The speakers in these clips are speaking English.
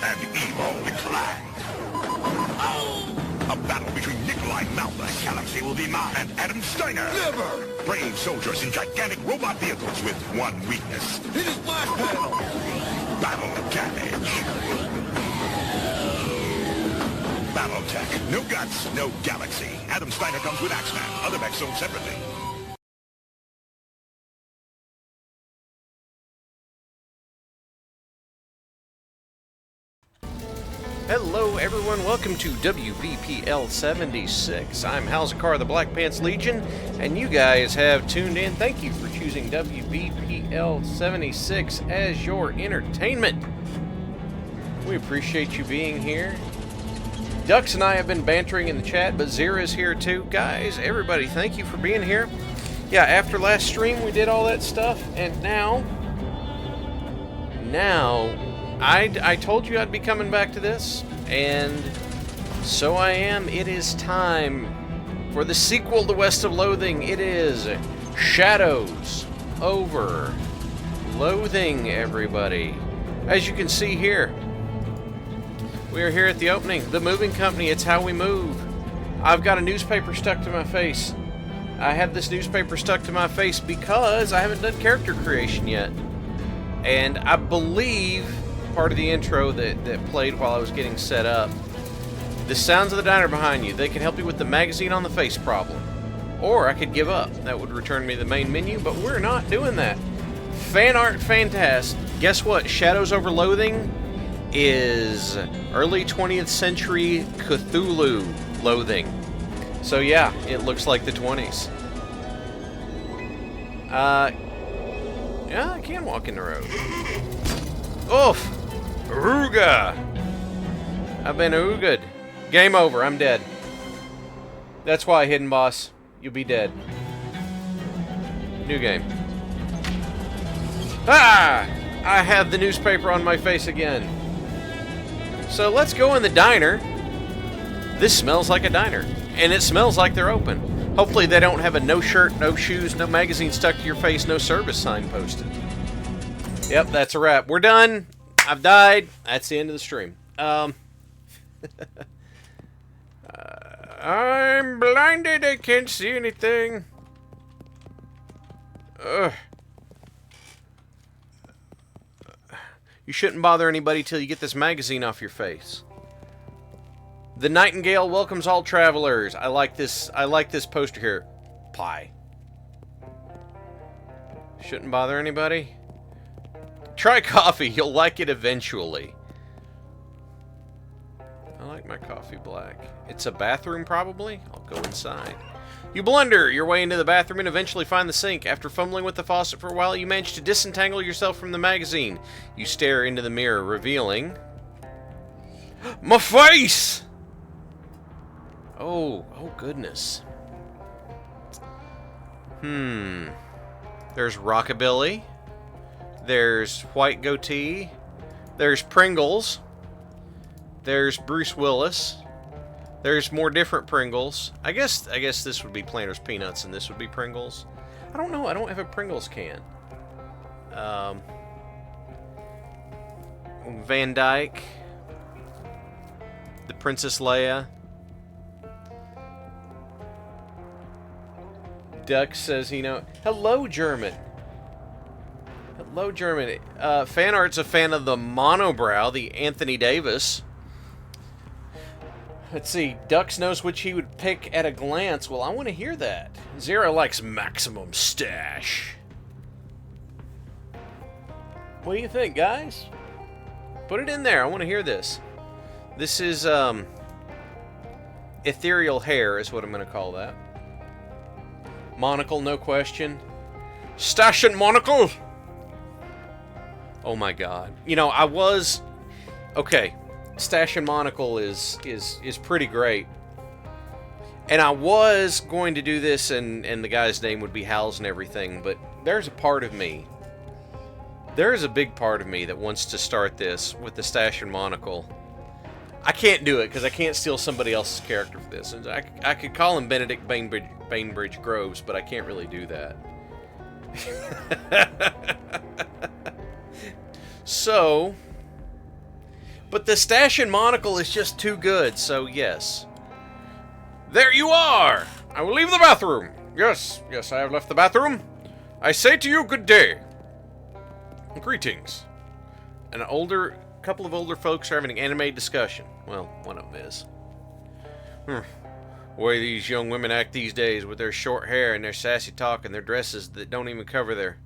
and evil decline. A battle between Nikolai Malta and Galaxy will be mine and Adam Steiner. Never! Brave soldiers in gigantic robot vehicles with one weakness. Hit his blast panel! Battle damage. Battletech. No guts, no Galaxy. Adam Steiner comes with Axeman. Other mechs sold separately. Hello everyone, welcome to WVPL 76. I'm Halzikar, the Black Pants Legion, and you guys have tuned in. Thank you for choosing WVPL 76 as your entertainment. We appreciate you being here. Dux and I have been bantering in the chat, but Zira's here too. Guys, everybody, thank you for being here. Yeah, after last stream we did all that stuff, and now I told you I'd be coming back to this, and so I am. It is time for the sequel to West of Loathing. It is Shadows Over Loathing, everybody. As you can see here, we are here at the opening. The moving company, it's how we move. I've got a newspaper stuck to my face. I have this newspaper stuck to my face because I haven't done character creation yet. And I believe part of the intro that played while I was getting set up, the sounds of the diner behind you, they can help you with the magazine on the face problem. Or I could give up. That would return me to the main menu, but we're not doing that. Fan art fantast. Guess what? Shadows Over Loathing is early 20th century Cthulhu loathing. So yeah, it looks like the 20s. Yeah, I can walk in the road. Oof! Ooga! I've been ooged. Game over, I'm dead. That's why, Hidden Boss. You'll be dead. New game. Ah! I have the newspaper on my face again. So let's go in the diner. This smells like a diner. And it smells like they're open. Hopefully they don't have a no shirt, no shoes, no magazine stuck to your face, no service sign posted. Yep, that's a wrap. We're done. I've died. That's the end of the stream. I'm blinded. I can't see anything. Ugh. You shouldn't bother anybody till you get this magazine off your face. The Nightingale welcomes all travelers. I like this poster here. Pie. Shouldn't bother anybody. Try coffee. You'll like it eventually. I like my coffee black. It's a bathroom, probably. I'll go inside. You blunder your way into the bathroom and eventually find the sink. After fumbling with the faucet for a while, you manage to disentangle yourself from the magazine. You stare into the mirror, revealing... my face! Oh goodness. There's Rockabilly. There's White Goatee. There's Pringles. There's Bruce Willis. There's more different Pringles. I guess this would be Planters Peanuts and this would be Pringles. I don't know. I don't have a Pringles can. Van Dyke. The Princess Leia. Duck says he know. Hello, German. Hello, German. Fan art's a fan of the monobrow, the Anthony Davis. Let's see. Dux knows which he would pick at a glance. Well, I want to hear that. Zero likes maximum stash. What do you think, guys? Put it in there. I want to hear this. This is, ethereal hair is what I'm going to call that. Monocle, no question. Stash and monocle! Oh my god. You know, I was... Okay, Stash and Monocle is pretty great. And I was going to do this and the guy's name would be Hals and everything, but there's a part of me. There is a big part of me that wants to start this with the Stash and Monocle. I can't do it because I can't steal somebody else's character for this. I could call him Benedict Bainbridge Groves, but I can't really do that. So, But the stash and monocle is just too good, so yes. There you are! I will leave the bathroom. Yes, yes, I have left the bathroom. I say to you, good day. Greetings. Couple of older folks are having an animated discussion. Well, one of them is. The way these young women act these days with their short hair and their sassy talk and their dresses that don't even cover their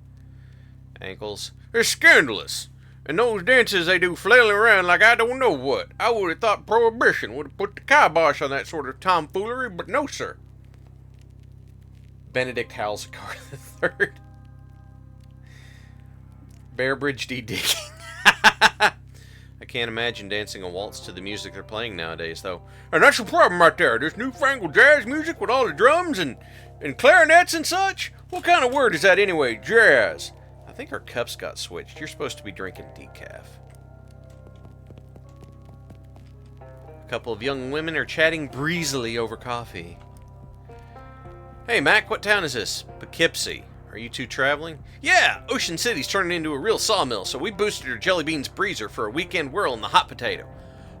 ankles. They're scandalous. And those dances they do flailing around like I don't know what. I would have thought Prohibition would have put the kibosh on that sort of tomfoolery, but no, sir. Benedict Halzikar III. Bearbridge D-Digging. I can't imagine dancing a waltz to the music they're playing nowadays, though. And that's the problem right there. This newfangled jazz music with all the drums and clarinets and such. What kind of word is that anyway? Jazz. I think our cups got switched. You're supposed to be drinking decaf. A couple of young women are chatting breezily over coffee. Hey, Mac, what town is this? Poughkeepsie. Are you two traveling? Yeah! Ocean City's turning into a real sawmill, so we boosted her Jelly Beans breezer for a weekend whirl in the hot potato.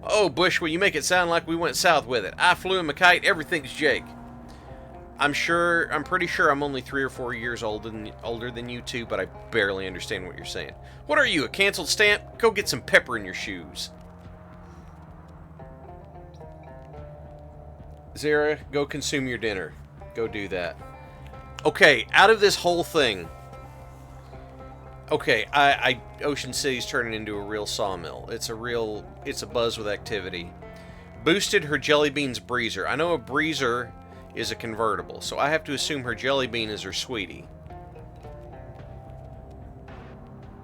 Oh, Bush, will you make it sound like we went south with it? I flew him a kite, everything's Jake. I'm pretty sure I'm only 3 or 4 years older than you two, but I barely understand what you're saying. What are you, a canceled stamp? Go get some pepper in your shoes. Zara, go consume your dinner. Go do that. Okay, out of this whole thing... Okay, Ocean City's turning into a real sawmill. It's a buzz with activity. Boosted her Jelly Beans breezer. I know a breezer is a convertible, so I have to assume her Jelly Bean is her sweetie.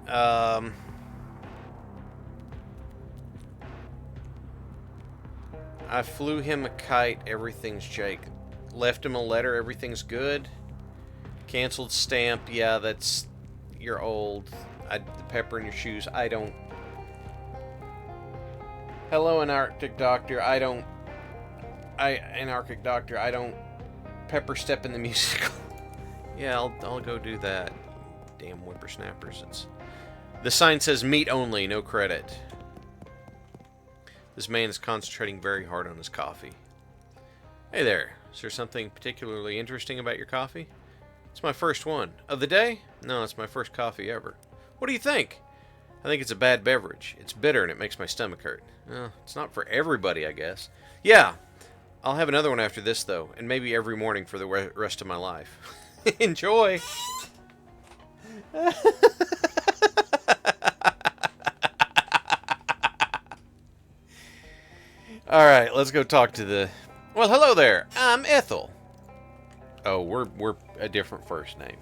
I flew him a kite, everything's Jake. Left him a letter, everything's good. Canceled stamp, yeah, that's... You're old. The pepper in your shoes, I don't... Hello, Antarctic Doctor, I don't... Antarctic Doctor, I don't... Pepper step in the musical. Yeah, I'll go do that. Damn whippersnappers. The sign says meat only, no credit. This man is concentrating very hard on his coffee. Hey there, is there something particularly interesting about your coffee? It's my first one. Of the day? No, it's my first coffee ever. What do you think? I think it's a bad beverage. It's bitter and it makes my stomach hurt. It's not for everybody, I guess. Yeah, I'll have another one after this, though, and maybe every morning for the rest of my life. Enjoy! Alright, let's go talk to the... Well, hello there. I'm Ethel. Oh, we're a different first name.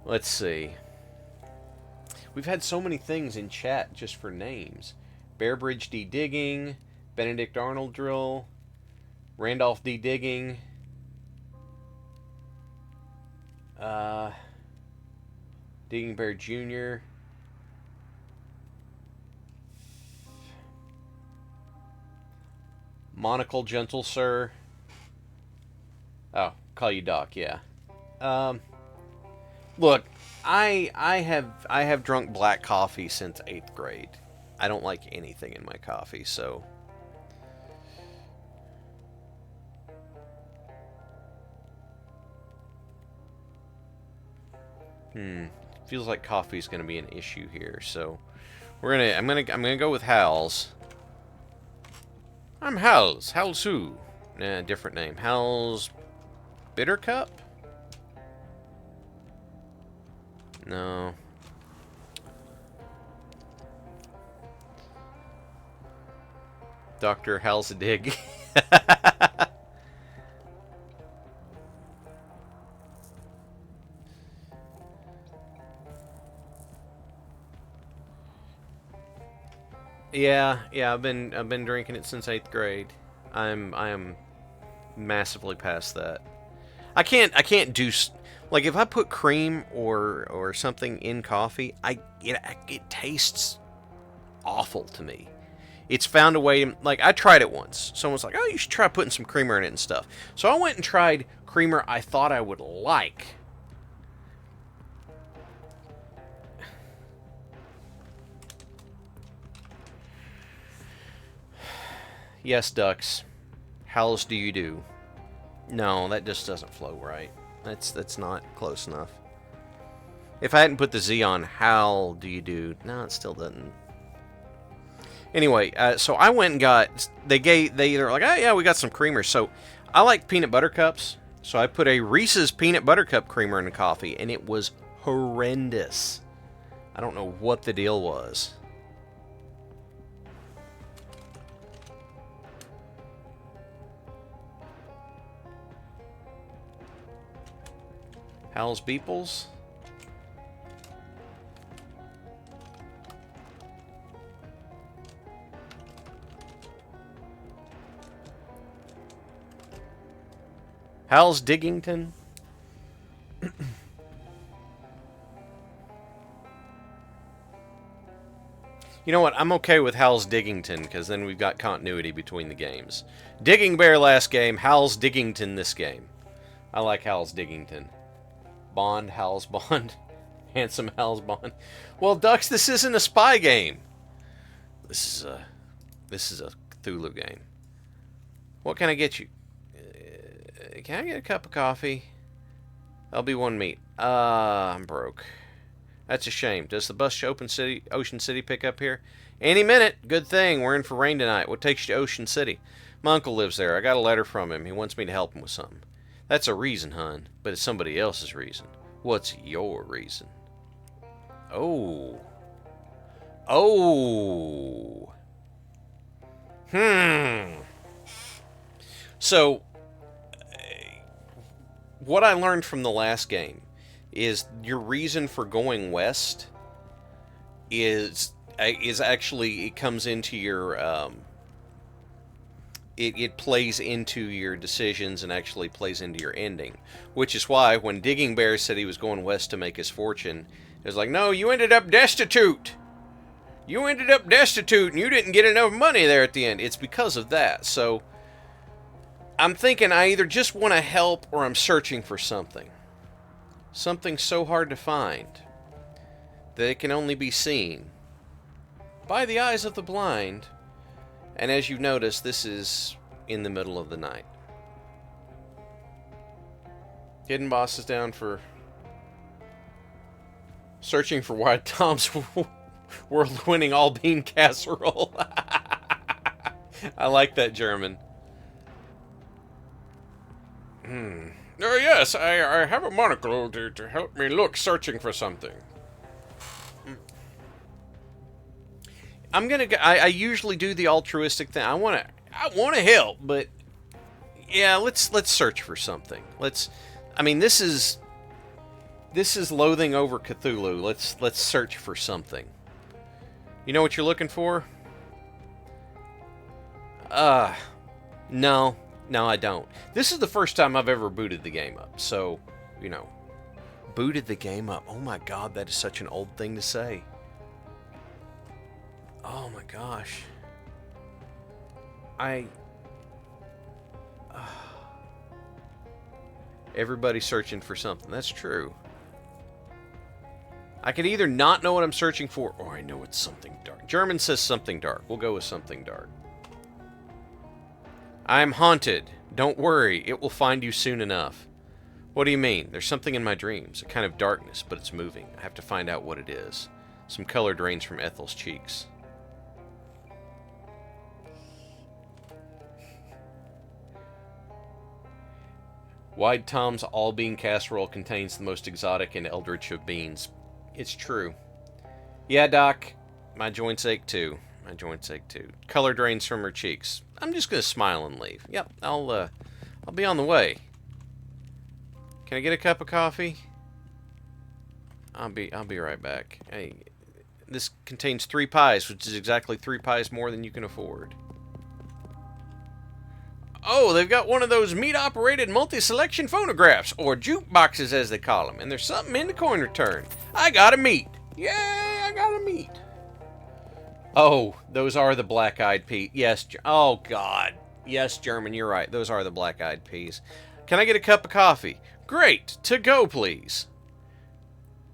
Let's see. We've had so many things in chat just for names. Bearbridge D. Digging, Benedict Arnold Drill, Randolph D. Digging, Digging Bear Jr., Monocle Gentle Sir. Oh, call you Doc, yeah. Look, I have drunk black coffee since 8th grade. I don't like anything in my coffee, so... Feels like coffee's gonna be an issue here, so I'm gonna go with Hal's. I'm Hal's. Hal's who? Nah, different name. Hal's Bitter Cup? No. Dr. Halzadig. Yeah, I've been drinking it since 8th grade. I am massively past that. I can't do, like, if I put cream or something in coffee, it tastes awful to me. it's found a way. Like, I tried it once. Someone's like, oh, you should try putting some creamer in it and stuff. So I went and tried creamer I thought I would like. Yes, ducks. How's do you do? No, that just doesn't flow right. That's not close enough. If I hadn't put the Z on, how do you do? No, it still doesn't. Anyway, so I went and got, they're like, oh yeah, we got some creamer. So I like peanut butter cups. So I put a Reese's peanut butter cup creamer in the coffee, and it was horrendous. I don't know what the deal was. Hal's Beeples? Hal's Diggington? You know what? I'm okay with Hal's Diggington, because then we've got continuity between the games. Digging Bear last game, Hal's Diggington this game. I like Hal's Diggington. Bond, Hal's Bond. Handsome Hal's Bond. Well, Ducks, this isn't a spy game. This is a Cthulhu game. What can I get you? Can I get a cup of coffee? That'll be one meat. I'm broke. That's a shame. Does the bus to Ocean City pick up here? Any minute. Good thing. We're in for rain tonight. What takes you to Ocean City? My uncle lives there. I got a letter from him. He wants me to help him with something. That's a reason, hun. But it's somebody else's reason. What's your reason? Oh. Oh. So, what I learned from the last game is your reason for going west is actually, it comes into your it plays into your decisions and actually plays into your ending, which is why when Digging Bear said he was going west to make his fortune, it was like, no, you ended up destitute. You ended up destitute and you didn't get enough money there at the end. It's because of that. So I'm thinking I either just want to help or I'm searching for something. Something so hard to find that it can only be seen by the eyes of the blind. And as you've noticed, this is in the middle of the night. Hidden Boss is down for searching for Wyatt Tom's world-winning all-bean casserole. I like that German. Yes, I have a monocle to help me look, searching for something. I usually do the altruistic thing. I want to help, but yeah, let's search for something. I mean, this is Loathing Over Cthulhu. Let's search for something. You know what you're looking for? No, I don't. This is the first time I've ever booted the game up, so, you know, booted the game up. Oh my god, that is such an old thing to say. Oh my gosh. Everybody's searching for something. That's true. I could either not know what I'm searching for, or I know it's something dark. German says something dark. We'll go with something dark. I'm haunted. Don't worry, it will find you soon enough. What do you mean? There's something in my dreams. A kind of darkness, but it's moving. I have to find out what it is. Some color drains from Ethel's cheeks. Wide Tom's all-bean casserole contains the most exotic and eldritch of beans. It's true. Yeah, Doc. My joints ache too. My joints ache too. Color drains from her cheeks. I'm just gonna smile and leave. Yep, I'll be on the way. Can I get a cup of coffee? I'll be right back. Hey, this contains 3 pies, which is exactly 3 pies more than you can afford. Oh, they've got one of those meat-operated multi-selection phonographs, or jukeboxes as they call them, and there's something in the coin return. I got a meat. Yay, I got a meat. Oh, those are the black-eyed peas. Yes. Oh, God. Yes, German, you're right. Those are the black-eyed peas. Can I get a cup of coffee? Great. To go, please.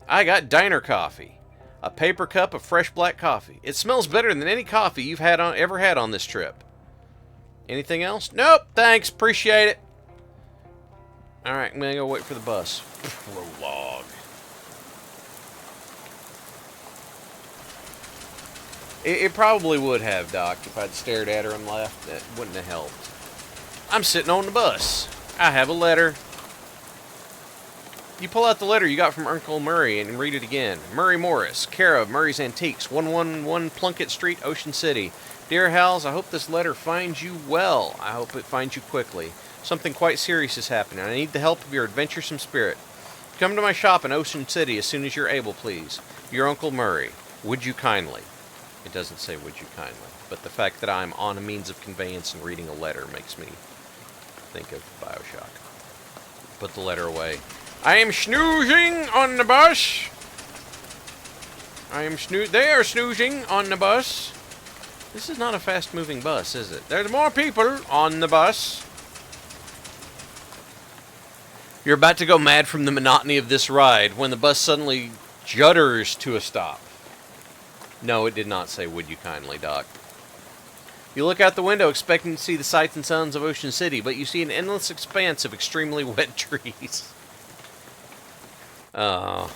I got diner coffee. A paper cup of fresh black coffee. It smells better than any coffee you've ever had on this trip. Anything else? Nope. Thanks. Appreciate it. All right, I'm going to go wait for the bus. Prologue. It probably would have, Doc, if I'd stared at her and left. That wouldn't have helped. I'm sitting on the bus. I have a letter. You pull out the letter you got from Uncle Murray and read it again. Murray Morris, care of Murray's Antiques, 111 Plunkett Street, Ocean City. Dear Hals, I hope this letter finds you well. I hope it finds you quickly. Something quite serious is happening. I need the help of your adventuresome spirit. Come to my shop in Ocean City as soon as you're able, please. Your Uncle Murray. Would you kindly? It doesn't say would you kindly, but the fact that I'm on a means of conveyance and reading a letter makes me think of Bioshock. Put the letter away. I am snoozing on the bus. They are snoozing on the bus. This is not a fast-moving bus, is it? There's more people on the bus. You're about to go mad from the monotony of this ride when the bus suddenly judders to a stop. No, it did not say, would you kindly, Doc. You look out the window expecting to see the sights and sounds of Ocean City, but you see an endless expanse of extremely wet trees. Oh.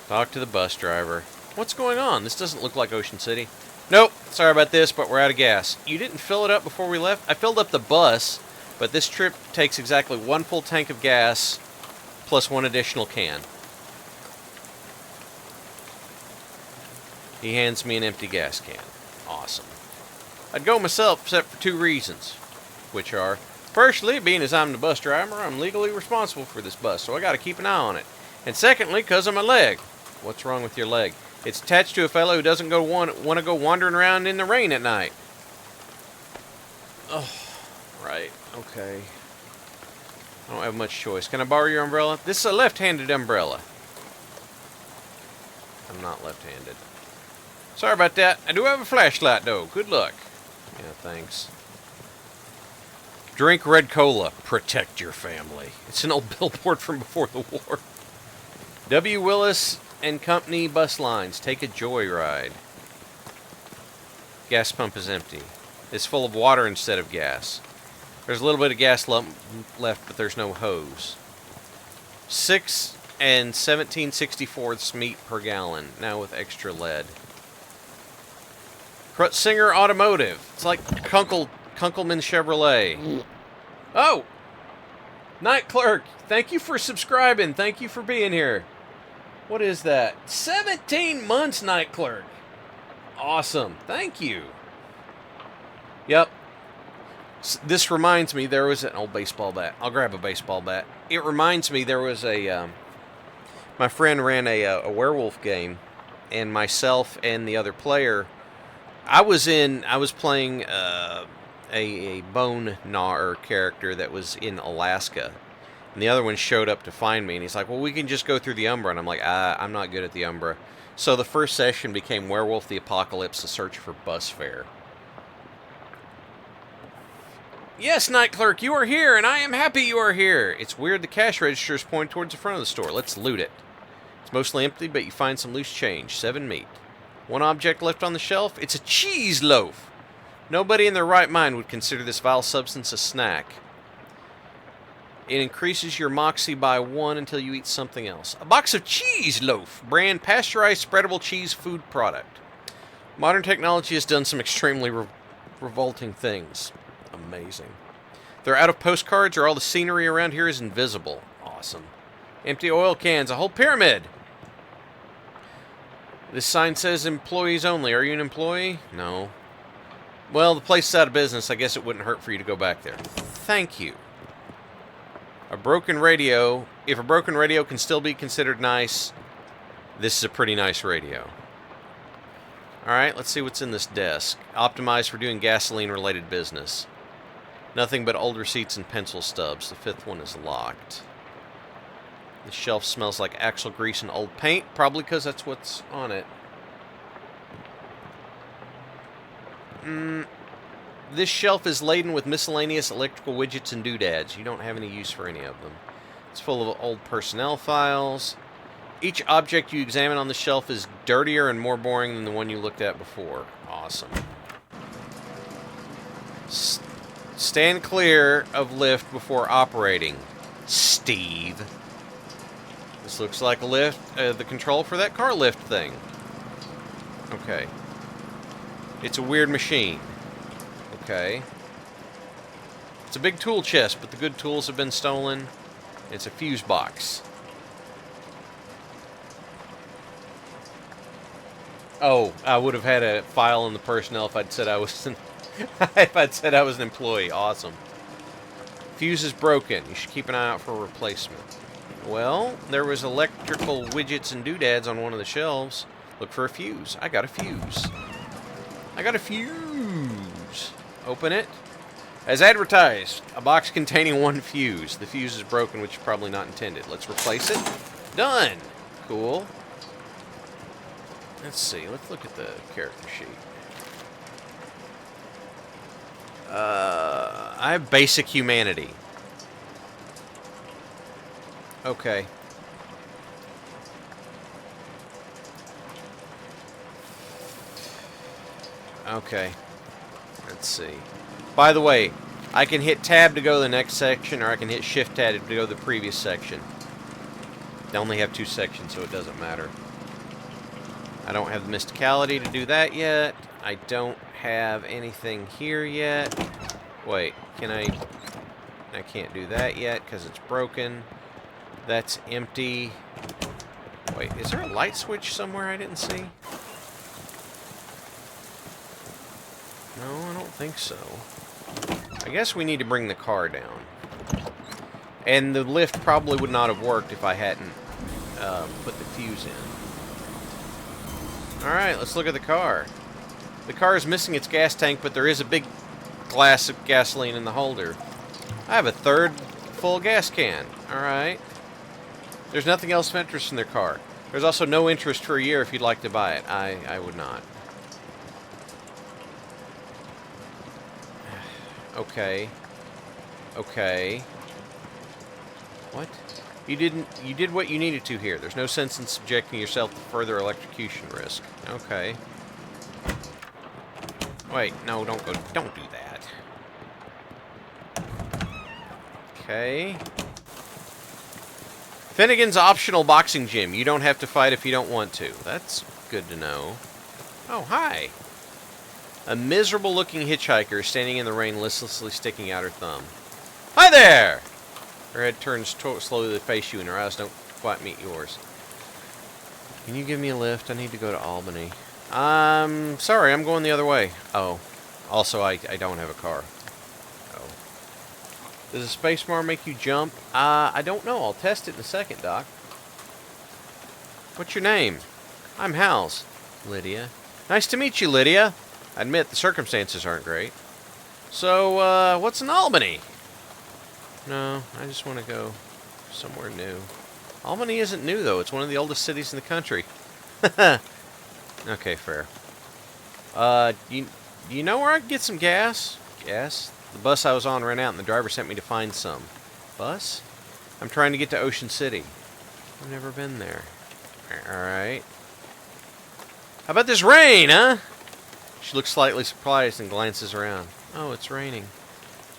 Talk to the bus driver. What's going on? This doesn't look like Ocean City. Nope, sorry about this, but we're out of gas. You didn't fill it up before we left? I filled up the bus, but this trip takes exactly 1 full tank of gas plus 1 additional can. He hands me an empty gas can. Awesome. I'd go myself except for 2 reasons, which are, firstly, being as I'm the bus driver, I'm legally responsible for this bus, so I gotta keep an eye on it. And secondly, because of my leg. What's wrong with your leg? It's attached to a fellow who doesn't want to go wandering around in the rain at night. Oh, right. Okay. I don't have much choice. Can I borrow your umbrella? This is a left-handed umbrella. I'm not left-handed. Sorry about that. I do have a flashlight, though. Good luck. Yeah, thanks. Drink red cola. Protect your family. It's an old billboard from before the war. W. Willis and Company bus lines. Take a joyride. Gas pump is empty. It's full of water instead of gas. There's a little bit of gas left, but there's no hose. 6 and 17/64ths meat per gallon. Now with extra lead. Singer Automotive. It's like Kunkelman Chevrolet. Oh! Night Clerk, thank you for subscribing. Thank you for being here. What is that? 17 months, Night Clerk. Awesome. Thank you. Yep. This reminds me, there was an old baseball bat. I'll grab a baseball bat. It reminds me, there was my friend ran a werewolf game, and myself and the other player, I was playing a bone gnawer character that was in Alaska. And the other one showed up to find me, and he's like, well, we can just go through the Umbra. And I'm like, I'm not good at the Umbra. So the first session became Werewolf the Apocalypse, a search for bus fare. Yes, Night Clerk, you are here, and I am happy you are here. It's weird the cash registers point towards the front of the store. Let's loot it. It's mostly empty, but you find some loose change. 7 meat. 1 object left on the shelf. It's a cheese loaf. Nobody in their right mind would consider this vile substance a snack. It increases your moxie by 1 until you eat something else. A box of cheese loaf. Brand pasteurized spreadable cheese food product. Modern technology has done some extremely revolting things. Amazing. They're out of postcards, or all the scenery around here is invisible. Awesome. Empty oil cans. A whole pyramid. This sign says employees only. Are you an employee? No. Well, the place is out of business. I guess it wouldn't hurt for you to go back there. Thank you. A broken radio. If a broken radio can still be considered nice, this is a pretty nice radio. Alright, let's see what's in this desk. Optimized for doing gasoline-related business. Nothing but old receipts and pencil stubs. The 5th one is locked. The shelf smells like axle grease and old paint, probably because that's what's on it. This shelf is laden with miscellaneous electrical widgets and doodads. You don't have any use for any of them. It's full of old personnel files. Each object you examine on the shelf is dirtier and more boring than the one you looked at before. Awesome. Stand clear of lift before operating, Steve. This looks like a lift, the control for that car lift thing. Okay. It's a weird machine. Okay. It's a big tool chest, but the good tools have been stolen. It's a fuse box. Oh, I would have had a file in the personnel if I'd said I was an employee. Awesome. Fuse is broken. You should keep an eye out for a replacement. Well, there was electrical widgets and doodads on one of the shelves. Look for a fuse. I got a fuse. I got a fuse. Open it. As advertised, a box containing one fuse. The fuse is broken, which is probably not intended. Let's replace it. Done. Cool. Let's see. Let's look at the character sheet. I have basic humanity. Okay. Okay. Let's see. By the way, I can hit tab to go to the next section, or I can hit shift tab to go to the previous section. They only have 2 sections, so it doesn't matter. I don't have the mysticality to do that yet. I don't have anything here yet. Wait, can I can't do that yet because it's broken. That's empty. Wait, is there a light switch somewhere I didn't see? No, I don't think so. I guess we need to bring the car down. And the lift probably would not have worked if I hadn't put the fuse in. Alright, let's look at the car. The car is missing its gas tank, but there is a big glass of gasoline in the holder. I have a third full gas can. Alright. There's nothing else of interest in their car. There's also no interest for a year if you'd like to buy it. I would not. Okay. Okay. What? You did what you needed to here. There's no sense in subjecting yourself to further electrocution risk. Okay. Wait, no, don't do that. Okay. Finnegan's optional boxing gym. You don't have to fight if you don't want to. That's good to know. Oh, hi. A miserable-looking hitchhiker standing in the rain, listlessly sticking out her thumb. Hi there! Her head turns slowly to face you, and her eyes don't quite meet yours. Can you give me a lift? I need to go to Albany. Sorry, I'm going the other way. Oh. Also, I don't have a car. Oh. Does a spacebar make you jump? I don't know. I'll test it in a second, Doc. What's your name? I'm Hal's. Lydia. Nice to meet you, Lydia. I admit the circumstances aren't great. So, what's in Albany? No, I just want to go somewhere new. Albany isn't new, though. It's one of the oldest cities in the country. Okay, fair. You know where I can get some gas? Gas? The bus I was on ran out, and the driver sent me to find some. Bus? I'm trying to get to Ocean City. I've never been there. Alright. How about this rain, huh? She looks slightly surprised and glances around. Oh, it's raining.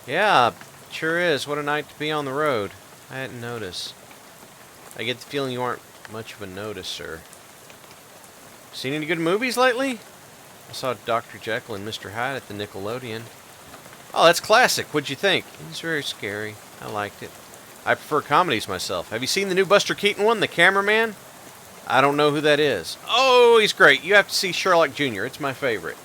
Yeah, sure is. What a night to be on the road. I hadn't noticed. I get the feeling you aren't much of a noticer. Seen any good movies lately? I saw Dr. Jekyll and Mr. Hyde at the Nickelodeon. Oh, that's classic. What'd you think? It was very scary. I liked it. I prefer comedies myself. Have you seen the new Buster Keaton one, The Cameraman? I don't know who that is. Oh, he's great. You have to see Sherlock Jr. It's my favorite.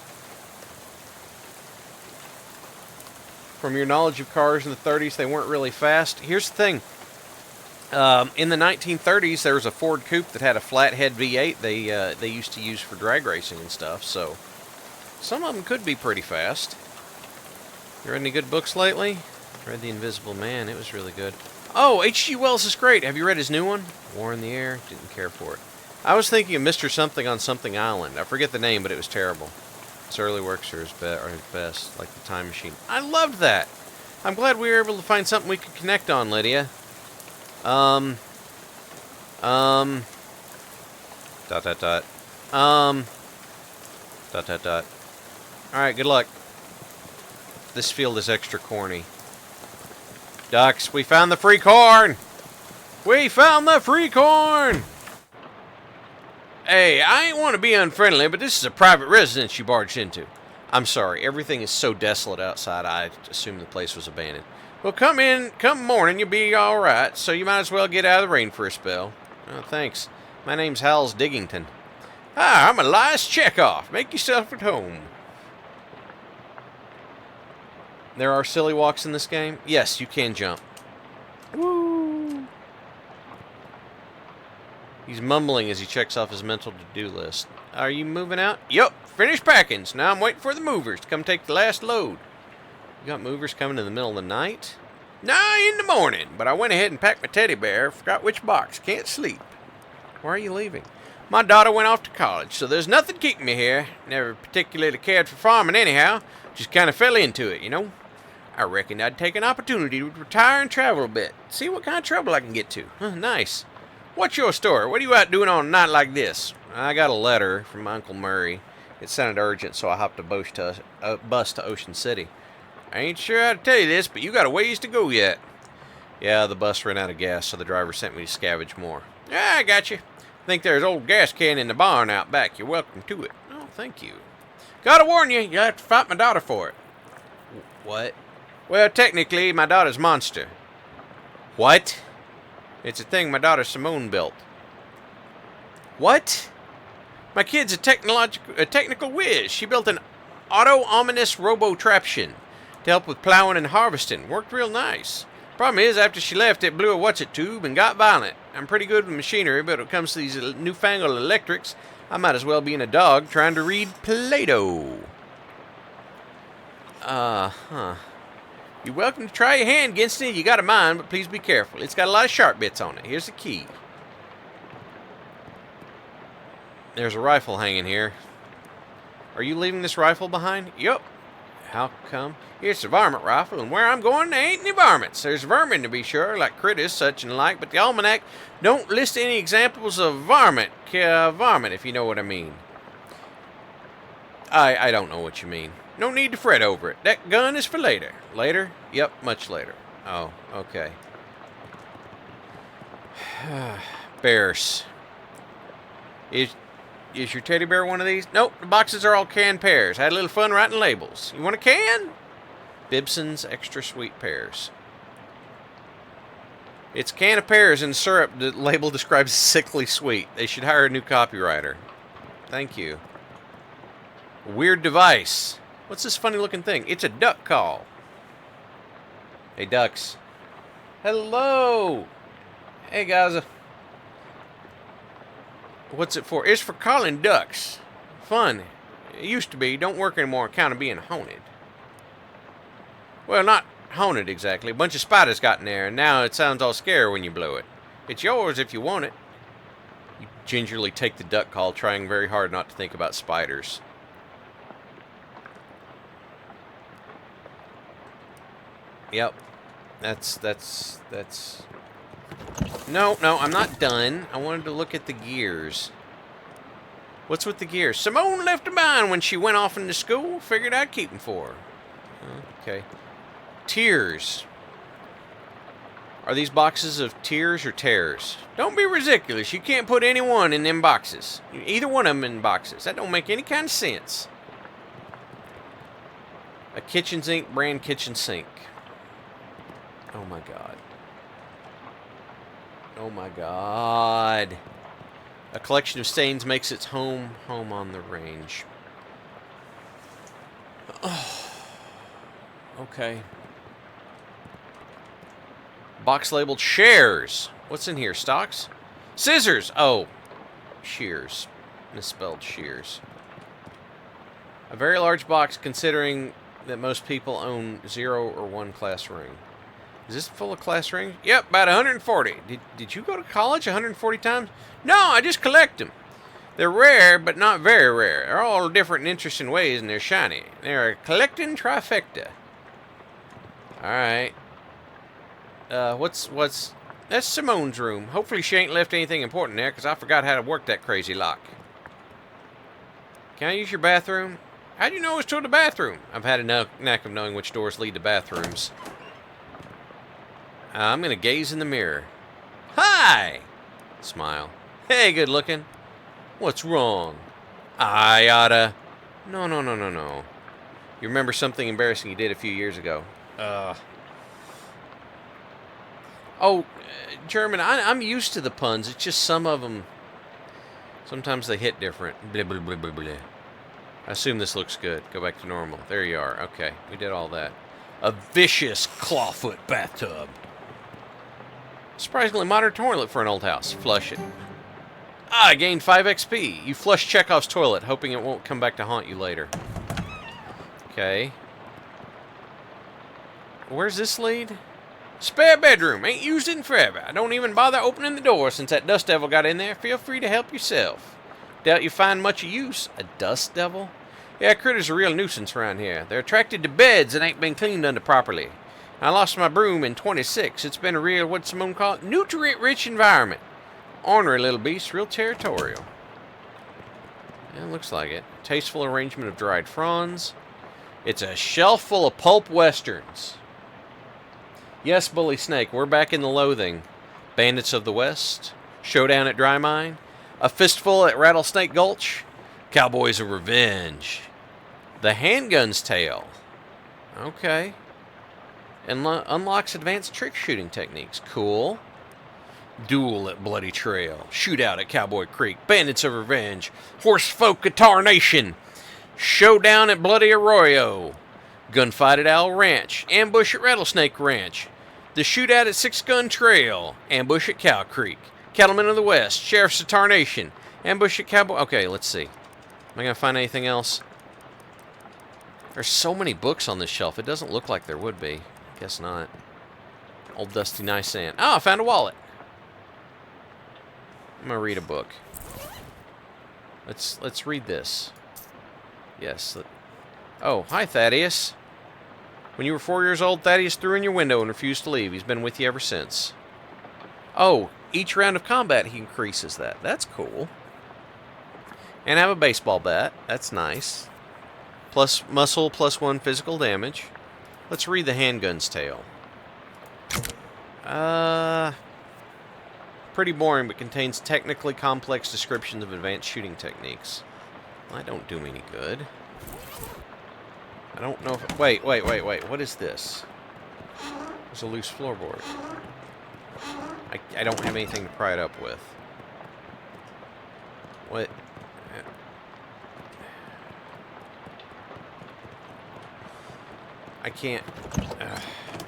From your knowledge of cars in the 30s, they weren't really fast. Here's the thing. In the 1930s, there was a Ford Coupe that had a flathead V8 they used to use for drag racing and stuff, so some of them could be pretty fast. You read any good books lately? I read The Invisible Man. It was really good. Oh, H.G. Wells is great. Have you read his new one? War in the Air? Didn't care for it. I was thinking of Mr. Something on Something Island. I forget the name, but it was terrible. Its early works are his best, like the time machine. I loved that. I'm glad we were able to find something we could connect on, Lydia. Dot, dot, dot. Dot, dot, dot. Alright, good luck. This field is extra corny. Ducks, we found the free corn! We found the free corn! Hey, I ain't want to be unfriendly, but this is a private residence you barged into. I'm sorry, everything is so desolate outside, I assumed the place was abandoned. Well, come morning, you'll be alright, so you might as well get out of the rain for a spell. Oh, thanks. My name's Hal's Diggington. Hi, I'm Elias Chekhov. Make yourself at home. There are silly walks in this game? Yes, you can jump. Woo! He's mumbling as he checks off his mental to-do list. Are you moving out? Yup, finished packing. So now I'm waiting for the movers to come take the last load. You got movers coming in the middle of the night? Nah, in the morning. But I went ahead and packed my teddy bear. Forgot which box. Can't sleep. Why are you leaving? My daughter went off to college, so there's nothing keeping me here. Never particularly cared for farming anyhow. Just kind of fell into it, you know. I reckoned I'd take an opportunity to retire and travel a bit. See what kind of trouble I can get to. Nice. What's your story? What are you out doing on a night like this? I got a letter from my Uncle Murray. It sounded urgent, so I hopped a bus to Ocean City. I ain't sure how to tell you this, but you got a ways to go yet. Yeah, the bus ran out of gas, so the driver sent me to scavenge more. Yeah, I got you. Think there's an old gas can in the barn out back. You're welcome to it. Oh, thank you. Gotta warn you, you'll have to fight my daughter for it. What? Well, technically, my daughter's monster. What? It's a thing my daughter Simone built. What? My kid's a technical whiz. She built an auto-ominous robo-traption to help with plowing and harvesting. Worked real nice. Problem is, after she left, it blew a what's-it-tube and got violent. I'm pretty good with machinery, but when it comes to these newfangled electrics, I might as well be in a dog trying to read Play-Doh. You're welcome to try your hand against it. You got a mind, but please be careful. It's got a lot of sharp bits on it. Here's the key. There's a rifle hanging here. Are you leaving this rifle behind? Yup. How come? It's a varmint rifle, and where I'm going, there ain't any varmints. There's vermin, to be sure, like critters, such and like, but the almanac don't list any examples of varmint, if you know what I mean. I don't know what you mean. No need to fret over it. That gun is for later. Later? Yep, much later. Oh, okay. Bears. Is your teddy bear one of these? Nope, the boxes are all canned pears. Had a little fun writing labels. You want a can? Bibson's Extra Sweet Pears. It's a can of pears and syrup. The label describes sickly sweet. They should hire a new copywriter. Thank you. A weird device. What's this funny looking thing? It's a duck call. Hey, ducks. Hello. Hey, guys. What's it for? It's for calling ducks. Fun. It used to be. Don't work anymore on account of being haunted. Well, not haunted exactly. A bunch of spiders got in there, and now it sounds all scary when you blow it. It's yours if you want it. You gingerly take the duck call, trying very hard not to think about spiders. Yep. That's... No, I'm not done. I wanted to look at the gears. What's with the gears? Simone left them behind when she went off into school. Figured I'd keep them for her. Okay. Tears. Are these boxes of tears or tears? Don't be ridiculous. You can't put any one in them boxes. Either one of them in boxes. That don't make any kind of sense. A kitchen sink, brand kitchen sink. Oh my god. Oh my god. A collection of stains makes its home on the range. Oh. Okay. Box labeled shares. What's in here? Stocks? Scissors! Oh. Shears. Misspelled shears. A very large box considering that most people own 0 or 1 class ring. Is this full of class rings? Yep, about 140. Did you go to college 140 times? No, I just collect them. They're rare, but not very rare. They're all different and interesting ways, and they're shiny. They're a collecting trifecta. Alright. That's Simone's room. Hopefully she ain't left anything important there, because I forgot how to work that crazy lock. Can I use your bathroom? How do you know it's to the bathroom? I've had a knack of knowing which doors lead to bathrooms. I'm going to gaze in the mirror. Hi! Smile. Hey, good looking. What's wrong? I oughta... No. You remember something embarrassing you did a few years ago. German, I'm used to the puns. It's just some of them... Sometimes they hit different. Blah, blah, blah, blah, blah. I assume this looks good. Go back to normal. There you are. Okay, we did all that. A vicious clawfoot bathtub. Surprisingly modern toilet for an old house. Flush it. I gained 5 XP. You flush Chekhov's toilet, hoping it won't come back to haunt you later. Okay. Where's this lead? Spare bedroom. Ain't used in forever. I don't even bother opening the door since that dust devil got in there. Feel free to help yourself. Doubt you find much of use. A dust devil? Yeah, critter's a real nuisance around here. They're attracted to beds that ain't been cleaned under properly. I lost my broom in 26. It's been a real, what Simone call it, nutrient-rich environment. Ornery little beast, real territorial. Yeah, looks like it. Tasteful arrangement of dried fronds. It's a shelf full of pulp westerns. Yes, Bully Snake, we're back in the Loathing. Bandits of the West. Showdown at Dry Mine. A fistful at Rattlesnake Gulch. Cowboys of Revenge. The Handgun's Tale. Okay. And unlocks advanced trick shooting techniques. Cool. Duel at Bloody Trail. Shootout at Cowboy Creek. Bandits of Revenge. Horsefolk at Tar Nation. Showdown at Bloody Arroyo. Gunfight at Owl Ranch. Ambush at Rattlesnake Ranch. The Shootout at Six Gun Trail. Ambush at Cow Creek. Cattlemen of the West. Sheriffs of Tar Nation. Ambush at Cowboy... Okay, let's see. Am I going to find anything else? There's so many books on this shelf. It doesn't look like there would be. Guess not. Old Dusty Nice Sand. Oh, I found a wallet. I'm going to read a book. Let's read this. Yes. Oh, hi, Thaddeus. When you were 4 years old, Thaddeus threw in your window and refused to leave. He's been with you ever since. Oh, each round of combat he increases that. That's cool. And I have a baseball bat. That's nice. Plus muscle, +1 physical damage. Let's read the Handgun's Tale. Pretty boring, but contains technically complex descriptions of advanced shooting techniques. Well, that don't do me any good. I don't know if... Wait. What is this? There's a loose floorboard. I don't have anything to pry it up with. What? I can't...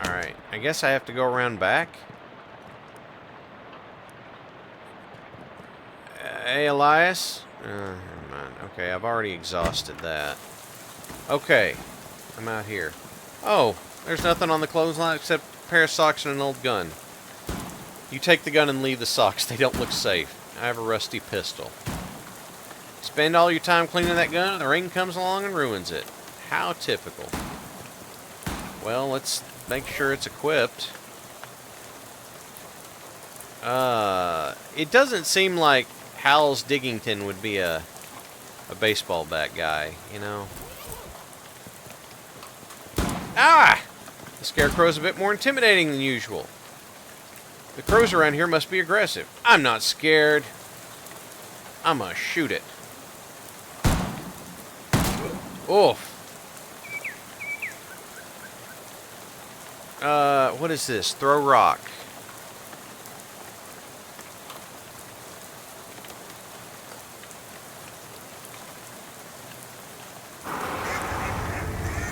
Alright. I guess I have to go around back. Hey, Elias? Never mind. Okay, I've already exhausted that. Okay. I'm out here. Oh, there's nothing on the clothesline except a pair of socks and an old gun. You take the gun and leave the socks. They don't look safe. I have a rusty pistol. Spend all your time cleaning that gun, and the rain comes along and ruins it. How typical. Well, let's make sure it's equipped. It doesn't seem like Hal's Diggington would be a baseball bat guy, you know? Ah! The scarecrow's a bit more intimidating than usual. The crows around here must be aggressive. I'm not scared. I'm gonna shoot it. Oof. What is this? Throw rock.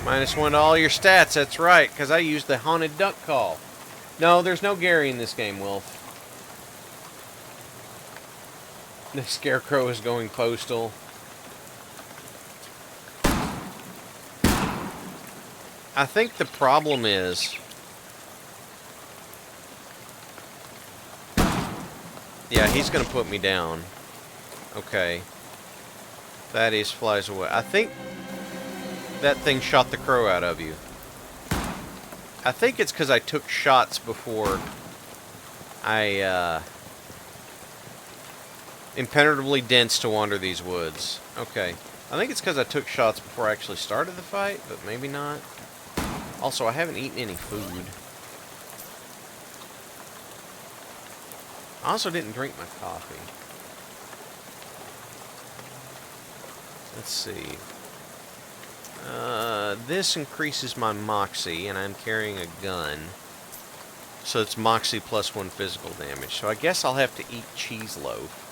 -1 to all your stats, that's right, because I used the haunted duck call. No, there's no Gary in this game, Wolf. The scarecrow is going postal. I think the problem is... Yeah, he's going to put me down. Okay. Thaddeus flies away. I think that thing shot the crow out of you. I think it's because I took shots before I, impenetrably dense to wander these woods. Okay. I think it's because I took shots before I actually started the fight, but maybe not. Also, I haven't eaten any food. I also didn't drink my coffee. Let's see. This increases my moxie, and I'm carrying a gun. So it's moxie plus 1 physical damage. So I guess I'll have to eat cheese loaf.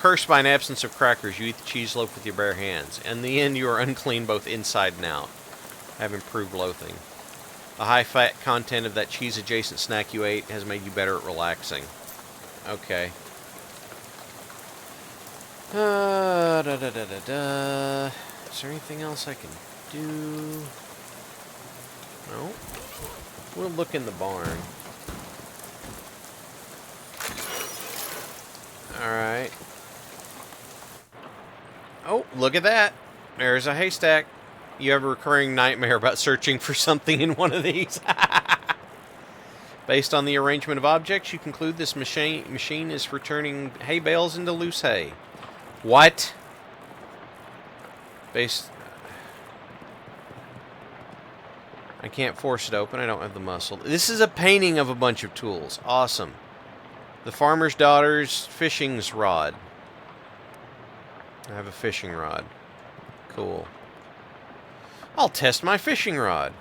Cursed by an absence of crackers, you eat the cheese loaf with your bare hands. In the end, you are unclean both inside and out. I have improved loathing. The high-fat content of that cheese-adjacent snack you ate has made you better at relaxing. Okay. Is there anything else I can do? No. We'll look in the barn. Alright. Oh, look at that. There's a haystack. You have a recurring nightmare about searching for something in one of these. Based on the arrangement of objects, you conclude this machine is for turning hay bales into loose hay. What? I can't force it open. I don't have the muscle. This is a painting of a bunch of tools. Awesome. The farmer's daughter's fishing's rod. I have a fishing rod. Cool. I'll test my fishing rod.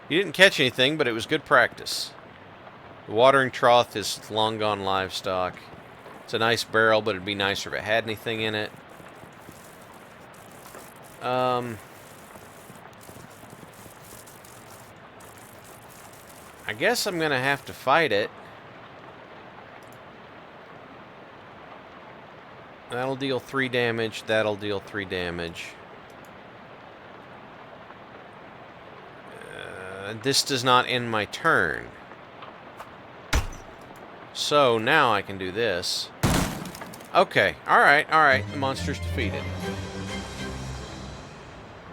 You didn't catch anything, but it was good practice. The watering trough is long gone livestock. It's a nice barrel, but it'd be nicer if it had anything in it. I guess I'm gonna have to fight it. That'll deal 3 damage. That'll deal 3 damage. This does not end my turn. So now I can do this. Okay. Alright, alright. The monster's defeated.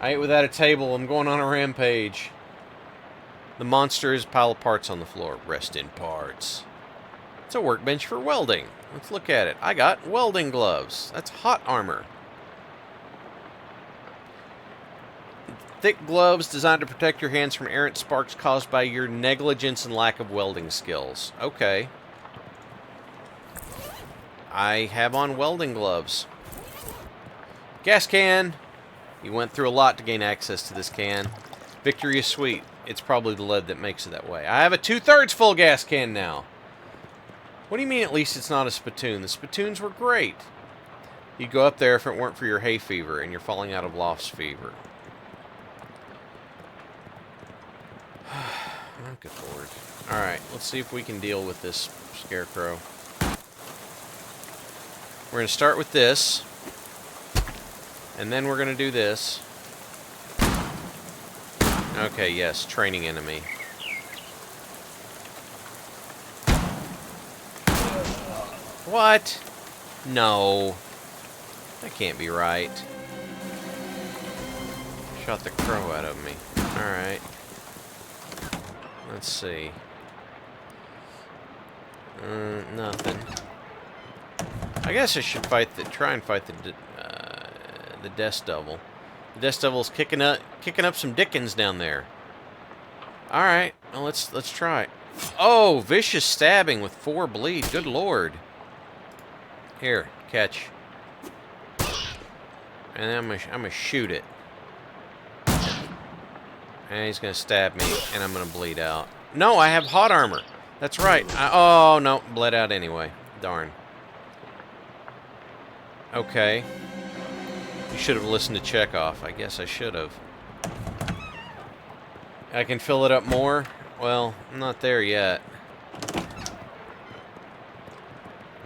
I ate without a table. I'm going on a rampage. The monster is a pile of parts on the floor. Rest in parts. It's a workbench for welding. Let's look at it. I got welding gloves. That's hot armor. Thick gloves designed to protect your hands from errant sparks caused by your negligence and lack of welding skills. Okay. I have on welding gloves. Gas can. You went through a lot to gain access to this can. Victory is sweet. It's probably the lead that makes it that way. I have a 2/3 full gas can now. What do you mean at least it's not a spittoon? The spittoons were great. You'd go up there if it weren't for your hay fever and you're falling out of lofts fever. Oh, good lord. Alright, let's see if we can deal with this scarecrow. We're going to start with this. And then we're going to do this. Okay, yes, training enemy. What? No. That can't be right. Shot the crow out of me. Alright. Let's see. Nothing. I guess I should try and fight the Death Devil. The Death Devil's kicking up some dickens down there. All right, well, let's try it. Oh, vicious stabbing with 4 bleed. Good lord. Here, catch. And I'm gonna shoot it. And he's gonna stab me, and I'm gonna bleed out. No, I have hot armor. That's right. Oh no, bled out anyway. Darn. Okay. You should have listened to Chekhov. I guess I should have. I can fill it up more? Well, I'm not there yet.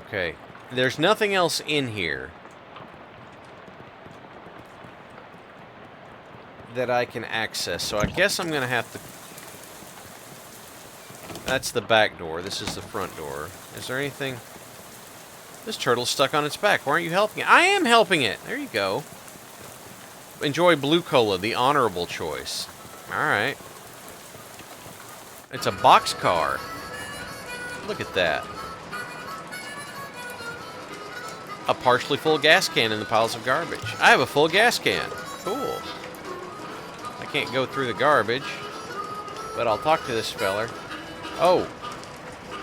Okay. There's nothing else in here that I can access, so I guess I'm going to have to... That's the back door. This is the front door. Is there anything? This turtle's stuck on its back. Why aren't you helping it? I am helping it. There you go. Enjoy blue cola, the honorable choice. Alright. It's a boxcar. Look at that. A partially full gas can in the piles of garbage. I have a full gas can. Cool. I can't go through the garbage, but I'll talk to this feller. Oh,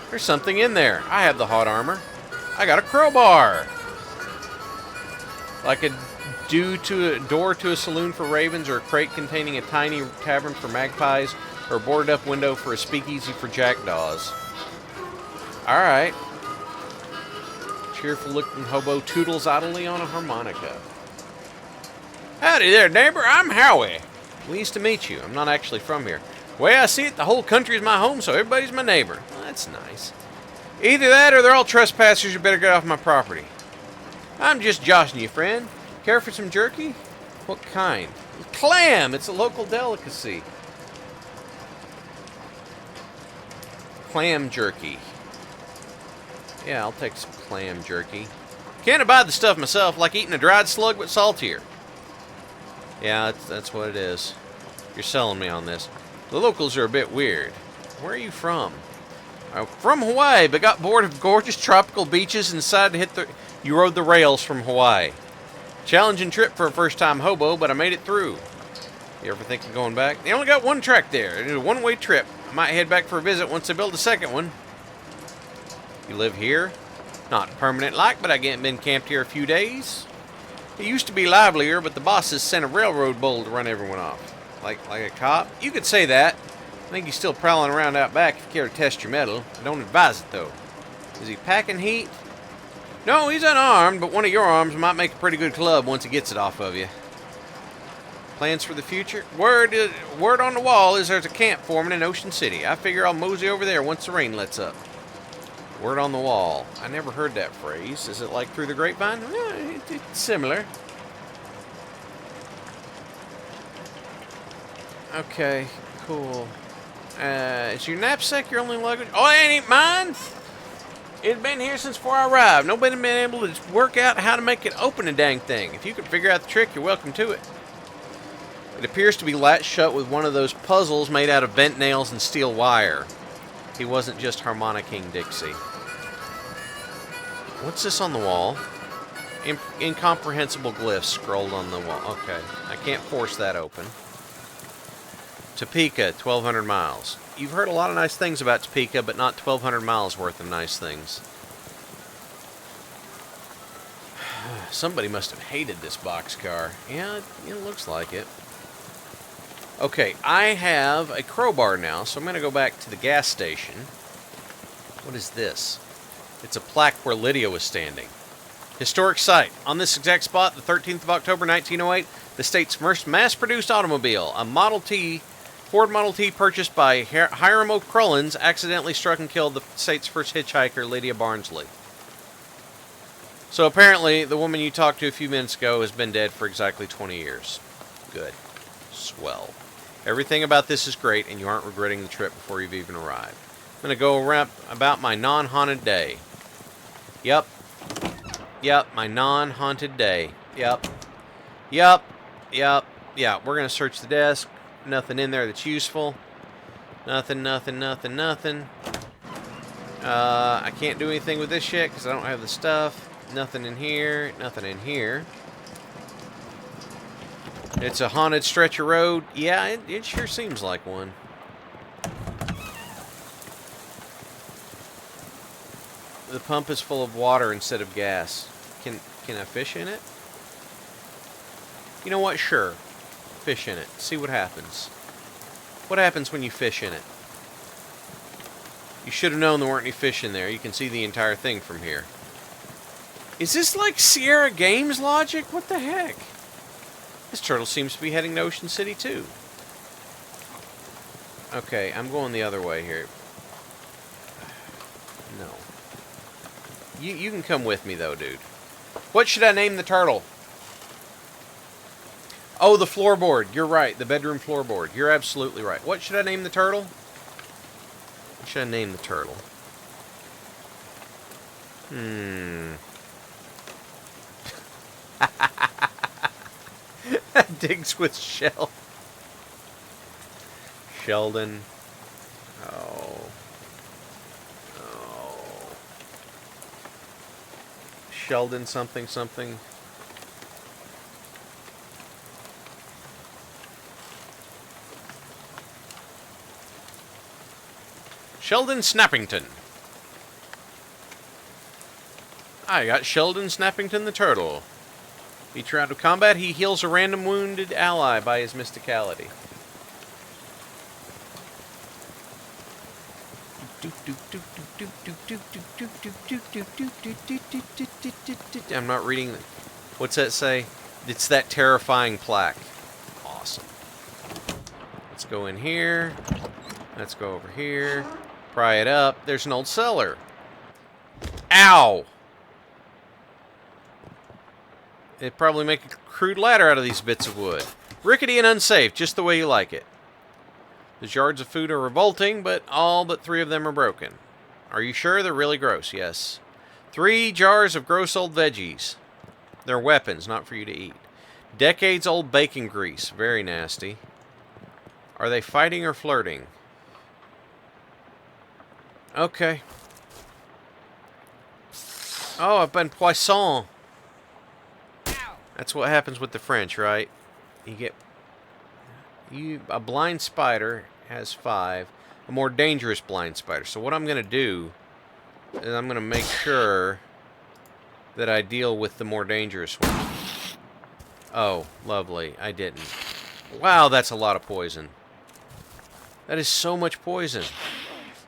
there's something in there. I have the hot armor. I got a crowbar. Like a door to a saloon for ravens, or a crate containing a tiny tavern for magpies, or a boarded up window for a speakeasy for jackdaws. Alright. Cheerful looking hobo toodles idly on a harmonica. Howdy there, neighbor. I'm Howie. Pleased to meet you. I'm not actually from here. Way I see it, the whole country's my home, so everybody's my neighbor. Well, that's nice. Either that or they're all trespassers. You better get off my property. I'm just joshing you, friend. Care for some jerky? What kind? Clam! It's a local delicacy. Clam jerky. Yeah, I'll take some clam jerky. Can't abide the stuff myself, like eating a dried slug but saltier. Yeah, that's what it is. You're selling me on this. The locals are a bit weird. Where are you from? I'm from Hawaii, but got bored of gorgeous tropical beaches and decided to hit the... You rode the rails from Hawaii. Challenging trip for a first-time hobo, but I made it through. You ever think of going back? They only got one track there. It's a one-way trip. I might head back for a visit once they build a second one. You live here? Not permanent like, but I get been camped here a few days. It used to be livelier, but the bosses sent a railroad bull to run everyone off. Like a cop? You could say that. I think he's still prowling around out back if you care to test your mettle. I don't advise it, though. Is he packing heat? No, he's unarmed, but one of your arms might make a pretty good club once he gets it off of you. Plans for the future? Word on the wall is there's a camp forming in Ocean City. I figure I'll mosey over there once the rain lets up. Word on the wall. I never heard that phrase. Is it like through the grapevine? It's similar. Okay, cool. Is your knapsack your only luggage? Oh, it ain't mine! It's been here since before I arrived. Nobody been able to work out how to make it open a dang thing. If you could figure out the trick, you're welcome to it. It appears to be latched shut with one of those puzzles made out of bent nails and steel wire. He wasn't just harmonicking Dixie. What's this on the wall? Incomprehensible glyphs scrolled on the wall. Okay, I can't force that open. Topeka, 1,200 miles. You've heard a lot of nice things about Topeka, but not 1,200 miles worth of nice things. Somebody must have hated this boxcar. Yeah, it looks like it. Okay, I have a crowbar now, so I'm going to go back to the gas station. What is this? It's a plaque where Lydia was standing. Historic site. On this exact spot, the 13th of October, 1908, the state's first mass-produced automobile, a Ford Model T purchased by Hiram O'Crullins, accidentally struck and killed the state's first hitchhiker, Lydia Barnsley. So apparently, the woman you talked to a few minutes ago has been dead for exactly 20 years. Good. Swell. Everything about this is great, and you aren't regretting the trip before you've even arrived. I'm going to go around about my non-haunted day. Yep, my non-haunted day. Yep. Yeah, we're going to search the desk. Nothing in there that's useful. Nothing. I can't do anything with this shit because I don't have the stuff. Nothing in here. It's a haunted stretch of road. Yeah, it sure seems like one. The pump is full of water instead of gas. Can I fish in it? You know what? Sure. Fish in it. See what happens. What happens when you fish in it? You should have known there weren't any fish in there. You can see the entire thing from here. Is this like Sierra Games logic? What the heck? This turtle seems to be heading to Ocean City too. Okay, I'm going the other way here. No. You can come with me though, dude. What should I name the turtle? Oh, the floorboard. You're right. The bedroom floorboard. You're absolutely right. What should I name the turtle? should I name the turtle? Digs with shell. Sheldon. Oh. Sheldon something something. Sheldon Snappington. I got Sheldon Snappington the turtle. Each round of combat, he heals a random wounded ally by his mysticality. I'm not reading. What's that say? It's that terrifying plaque. Awesome. Let's go in here. Let's go over here. Pry it up. There's an old cellar. Ow! They'd probably make a crude ladder out of these bits of wood. Rickety and unsafe, just the way you like it. The jars of food are revolting, but all but 3 of them are broken. Are you sure? They're really gross, yes. 3 jars of gross old veggies. They're weapons, not for you to eat. Decades old bacon grease, very nasty. Are they fighting or flirting? Okay. Oh, I've been poisson. That's what happens with the French, right? A blind spider has 5. A more dangerous blind spider. So what I'm going to do is I'm going to make sure that I deal with the more dangerous one. Oh, lovely. I didn't. Wow, that's a lot of poison. That is so much poison.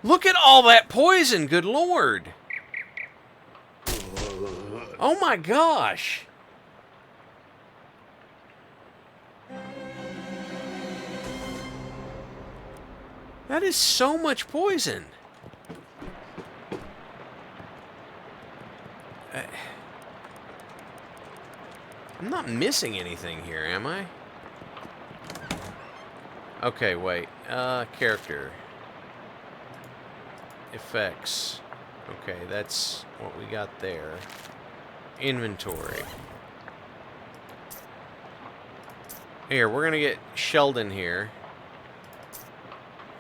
Look at all that poison, good lord. Oh my gosh. That is so much poison. I'm not missing anything here, am I? Okay, wait. Character. Effects. Okay, that's what we got there. Inventory. Here, we're gonna get Sheldon here.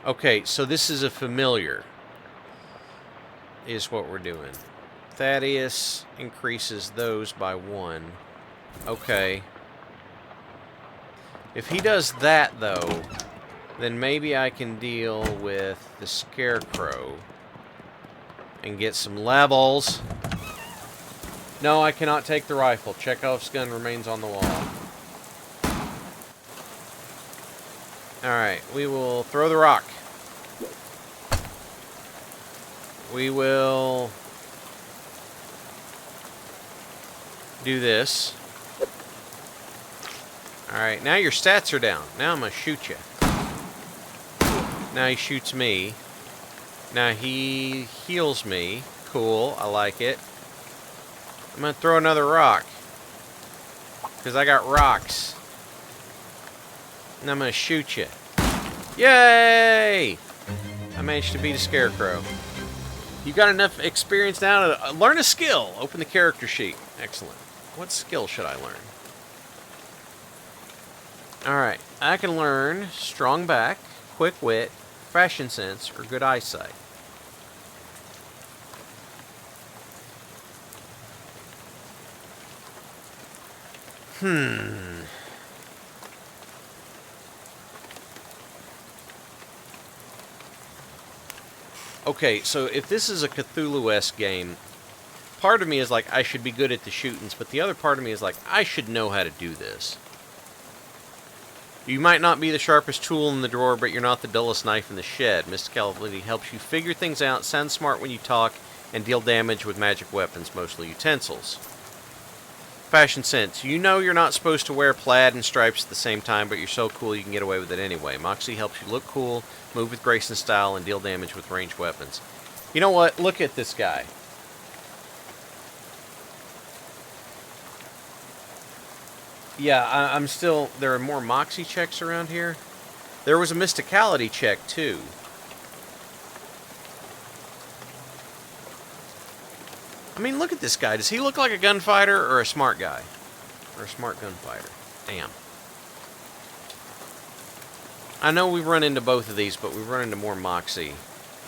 Okay, so this is a familiar, is what we're doing. Thaddeus increases those by 1. Okay. If he does that, though, then maybe I can deal with the Scarecrow and get some levels. No, I cannot take the rifle. Chekhov's gun remains on the wall. Alright, we will throw the rock. We will do this. Alright, now your stats are down. Now I'm going to shoot you. Now he shoots me. Now he heals me. Cool, I like it. I'm going to throw another rock. Because I got rocks. And I'm going to shoot you. Yay! I managed to beat a Scarecrow. You got enough experience now to learn a skill. Open the character sheet. Excellent. What skill should I learn? Alright, I can learn strong back, quick wit, fashion sense, or good eyesight. Okay, so if this is a Cthulhu-esque game, part of me is like, I should be good at the shootings, but the other part of me is like, I should know how to do this. You might not be the sharpest tool in the drawer, but you're not the dullest knife in the shed. Mysticality helps you figure things out, sound smart when you talk, and deal damage with magic weapons, mostly utensils. Fashion sense. You know you're not supposed to wear plaid and stripes at the same time, but you're so cool you can get away with it anyway. Moxie helps you look cool, move with grace and style, and deal damage with ranged weapons. You know what? Look at this guy. Yeah, I'm still... There are more Moxie checks around here. There was a Mysticality check, too. I mean, look at this guy. Does he look like a gunfighter or a smart guy? Or a smart gunfighter? Damn. I know we've run into both of these, but we've run into more Moxie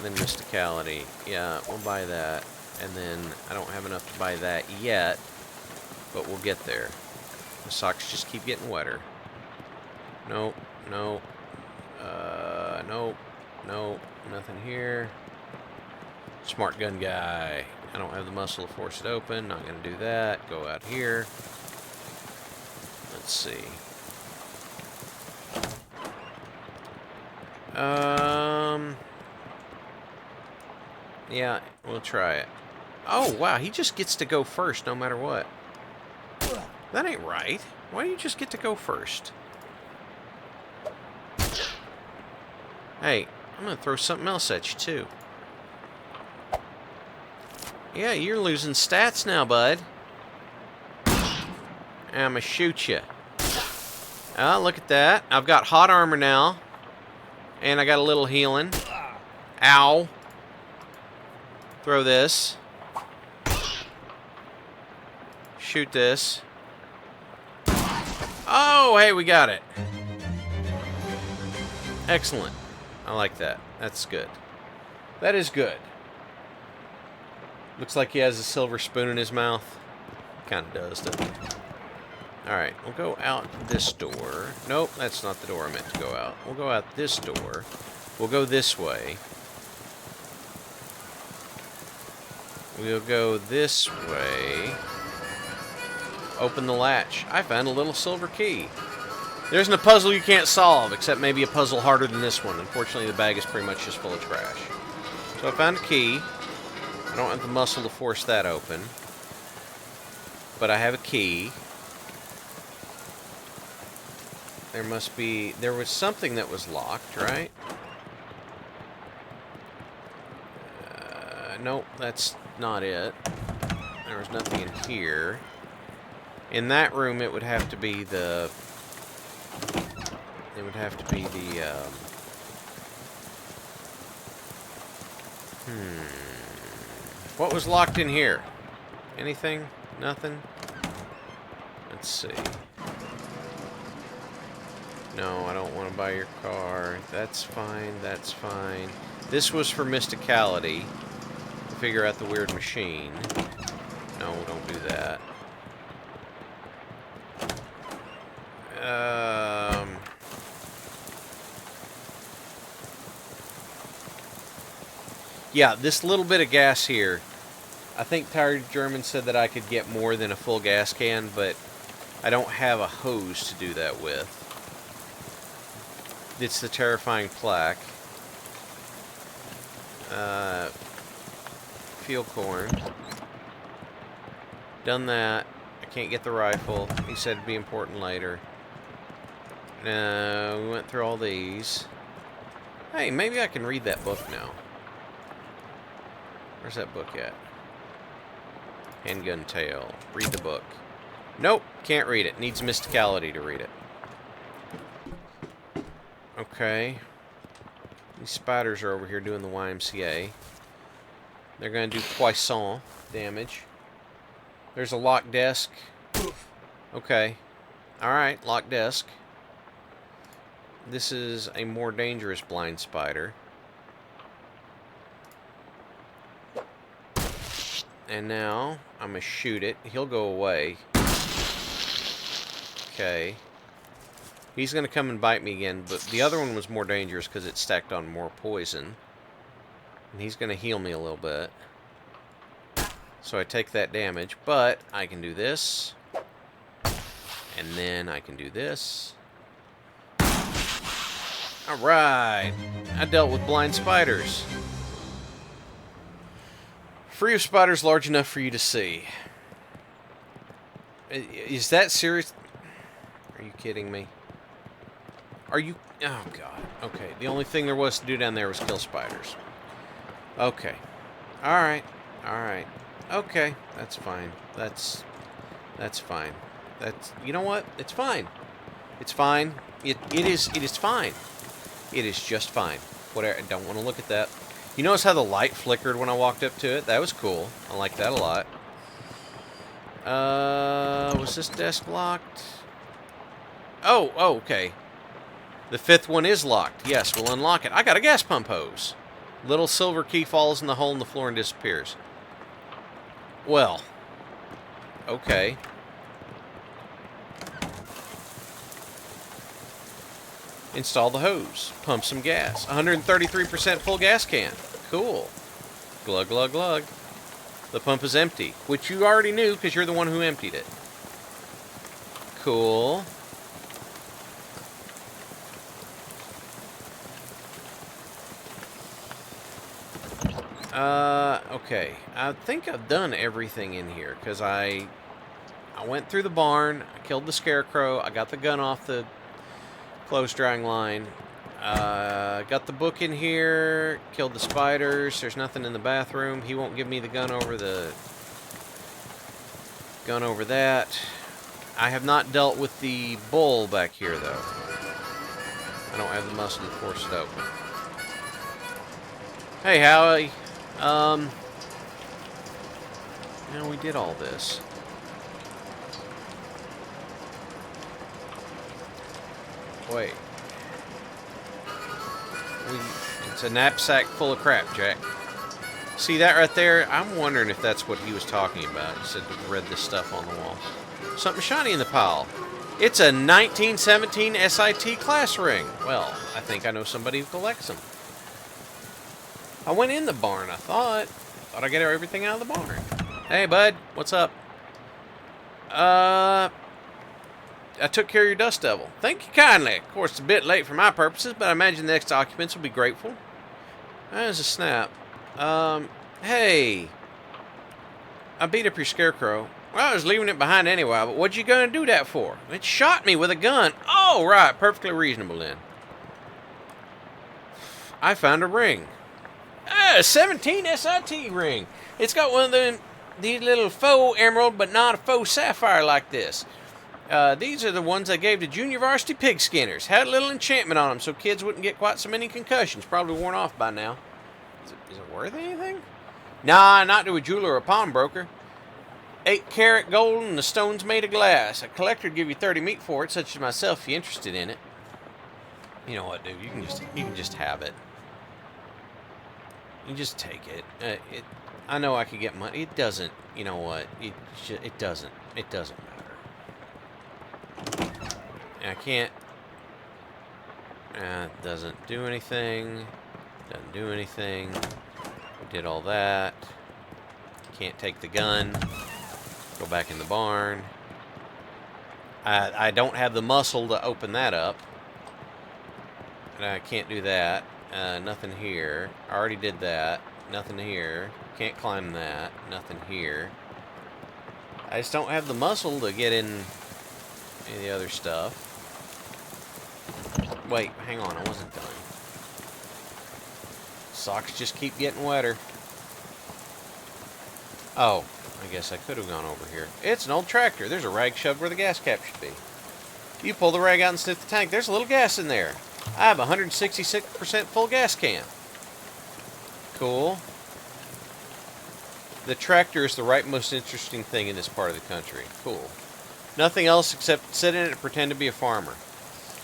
than Mysticality. Yeah, we'll buy that. And then I don't have enough to buy that yet, but we'll get there. The socks just keep getting wetter. Nope, nope. Nope, nope. Nothing here. Smart gun guy. I don't have the muscle to force it open. Not going to do that. Go out here. Let's see. Yeah, we'll try it. Oh, wow, he just gets to go first no matter what. That ain't right. Why do you just get to go first? Hey, I'm going to throw something else at you, too. Yeah, you're losing stats now, bud. I'm going to shoot you. Oh, look at that. I've got hot armor now. And I got a little healing. Ow. Throw this. Shoot this. Oh, hey, we got it. Excellent. I like that. That's good. That is good. Looks like he has a silver spoon in his mouth. Kind of does, doesn't he? Alright, we'll go out this door. Nope, that's not the door I meant to go out. We'll go out this door. We'll go this way. We'll go this way. Open the latch. I found a little silver key. There isn't a puzzle you can't solve, except maybe a puzzle harder than this one. Unfortunately, the bag is pretty much just full of trash. So I found a key. I don't have the muscle to force that open. But I have a key. There was something that was locked, right? Nope, that's not it. There was nothing in here. In that room, it would have to be the... It would have to be the, What was locked in here? Anything? Nothing? Let's see. No, I don't want to buy your car. That's fine, that's fine. This was for Mysticality. To figure out the weird machine. No, don't do that. Yeah, this little bit of gas here. I think Tired German said that I could get more than a full gas can, but I don't have a hose to do that with. It's the terrifying plaque. Field corn. Done that. I can't get the rifle. He said it'd be important later. No, we went through all these. Hey, maybe I can read that book now. Where's that book at? Handgun Tale. Read the book. Nope, can't read it. Needs Mysticality to read it. Okay. These spiders are over here doing the YMCA. They're going to do poisson damage. There's a locked desk. Okay. Alright, locked desk. This is a more dangerous blind spider. And now, I'm going to shoot it. He'll go away. Okay. He's going to come and bite me again, but the other one was more dangerous because it stacked on more poison. And he's going to heal me a little bit. So I take that damage, but I can do this. And then I can do this. Alright! I dealt with blind spiders. Free of spiders large enough for you to see. Is that serious? Are you kidding me? Are you... Oh, God. Okay, the only thing there was to do down there was kill spiders. Okay. Alright. Alright. Okay. That's fine. That's fine. That's... You know what? It's fine. It's fine. It is fine. It is just fine. Whatever. I don't want to look at that. You notice how the light flickered when I walked up to it? That was cool. I like that a lot. Was this desk locked? Oh, okay. The 5th one is locked. Yes, we'll unlock it. I got a gas pump hose. Little silver key falls in the hole in the floor and disappears. Well, okay. Install the hose. Pump some gas. 133% full gas can. Cool. Glug, glug, glug. The pump is empty, which you already knew because you're the one who emptied it. Cool. Okay. I think I've done everything in here because I went through the barn, I killed the scarecrow, I got the gun off the clothes drying line, got the book in here, killed the spiders, there's nothing in the bathroom, he won't give me the gun over that. I have not dealt with the bull back here though. I don't have the muscle to force it open. Hey Howie, now we did all this. Wait. It's a knapsack full of crap, Jack. See that right there? I'm wondering if that's what he was talking about. He said to read this stuff on the wall. Something shiny in the pile. It's a 1917 SIT class ring. Well, I think I know somebody who collects them. I went in the barn, I thought I'd get everything out of the barn. Hey, bud. What's up? I took care of your dust devil. Thank you kindly. Of course, it's a bit late for my purposes, but I imagine the next occupants will be grateful. There's a snap. Hey. I beat up your scarecrow. Well, I was leaving it behind anyway, but what you gonna do that for? It shot me with a gun. Oh, right. Perfectly reasonable then. I found a ring. A 17 SIT ring. It's got one of these little faux emerald, but not a faux sapphire like this. These are the ones I gave to junior varsity pig skinners. Had a little enchantment on them so kids wouldn't get quite so many concussions. Probably worn off by now. Is it worth anything? Nah, not to a jeweler or a pawnbroker. 8-carat gold and the stone's made of glass. A collector would give you 30 meat for it, such as myself, if you're interested in it. You know what, dude? You can just have it. You just take it. I know I could get money. It doesn't. You know what? It doesn't. It doesn't matter. I can't. It doesn't do anything. Doesn't do anything. We did all that. Can't take the gun. Go back in the barn. I don't have the muscle to open that up. And I can't do that. Nothing here. I already did that. Nothing here. Can't climb that. Nothing here. I just don't have the muscle to get in any of the other stuff. Wait, hang on. I wasn't done. Socks just keep getting wetter. Oh, I guess I could have gone over here. It's an old tractor. There's a rag shoved where the gas cap should be. You pull the rag out and sniff the tank. There's a little gas in there. I have a 166% full gas can. Cool. The tractor is the right most interesting thing in this part of the country. Cool. Nothing else except sit in it and pretend to be a farmer.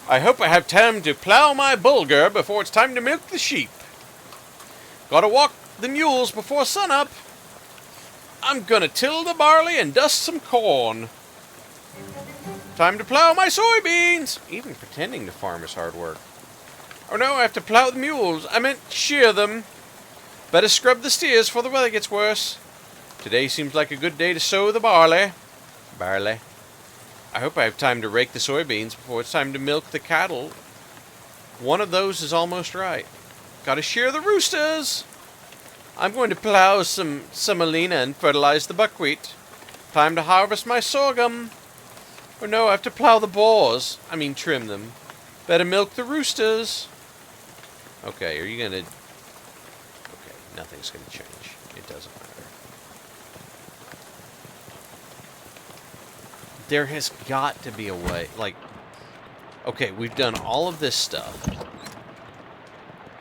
I hope I have time to plow my bulgur before it's time to milk the sheep. Gotta walk the mules before sunup. I'm gonna till the barley and dust some corn. Time to plow my soybeans. Even pretending to farm is hard work. Oh no, I have to plow the mules. I meant shear them. Better scrub the steers before the weather gets worse. Today seems like a good day to sow the barley. Barley. I hope I have time to rake the soybeans before it's time to milk the cattle. One of those is almost right. Gotta shear the roosters. I'm going to plow some semolina and fertilize the buckwheat. Time to harvest my sorghum. Oh no, I have to plow the boars. I mean trim them. Better milk the roosters. Okay, are you gonna... Okay, nothing's gonna change. It doesn't matter. There has got to be a way, like... Okay, we've done all of this stuff.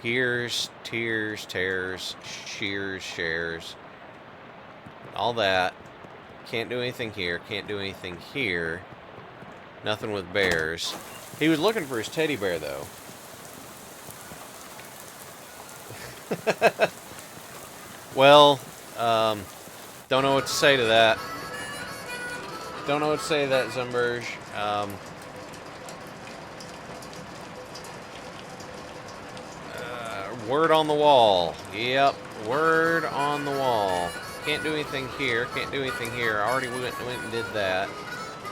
Gears, tears, tears, shears, shares. All that. Can't do anything here. Can't do anything here. Nothing with bears. He was looking for his teddy bear, though. Well, don't know what to say to that. Don't know what to say to that, Zumberge. Word on the wall. Yep, word on the wall. Can't do anything here. Can't do anything here. I already went and did that.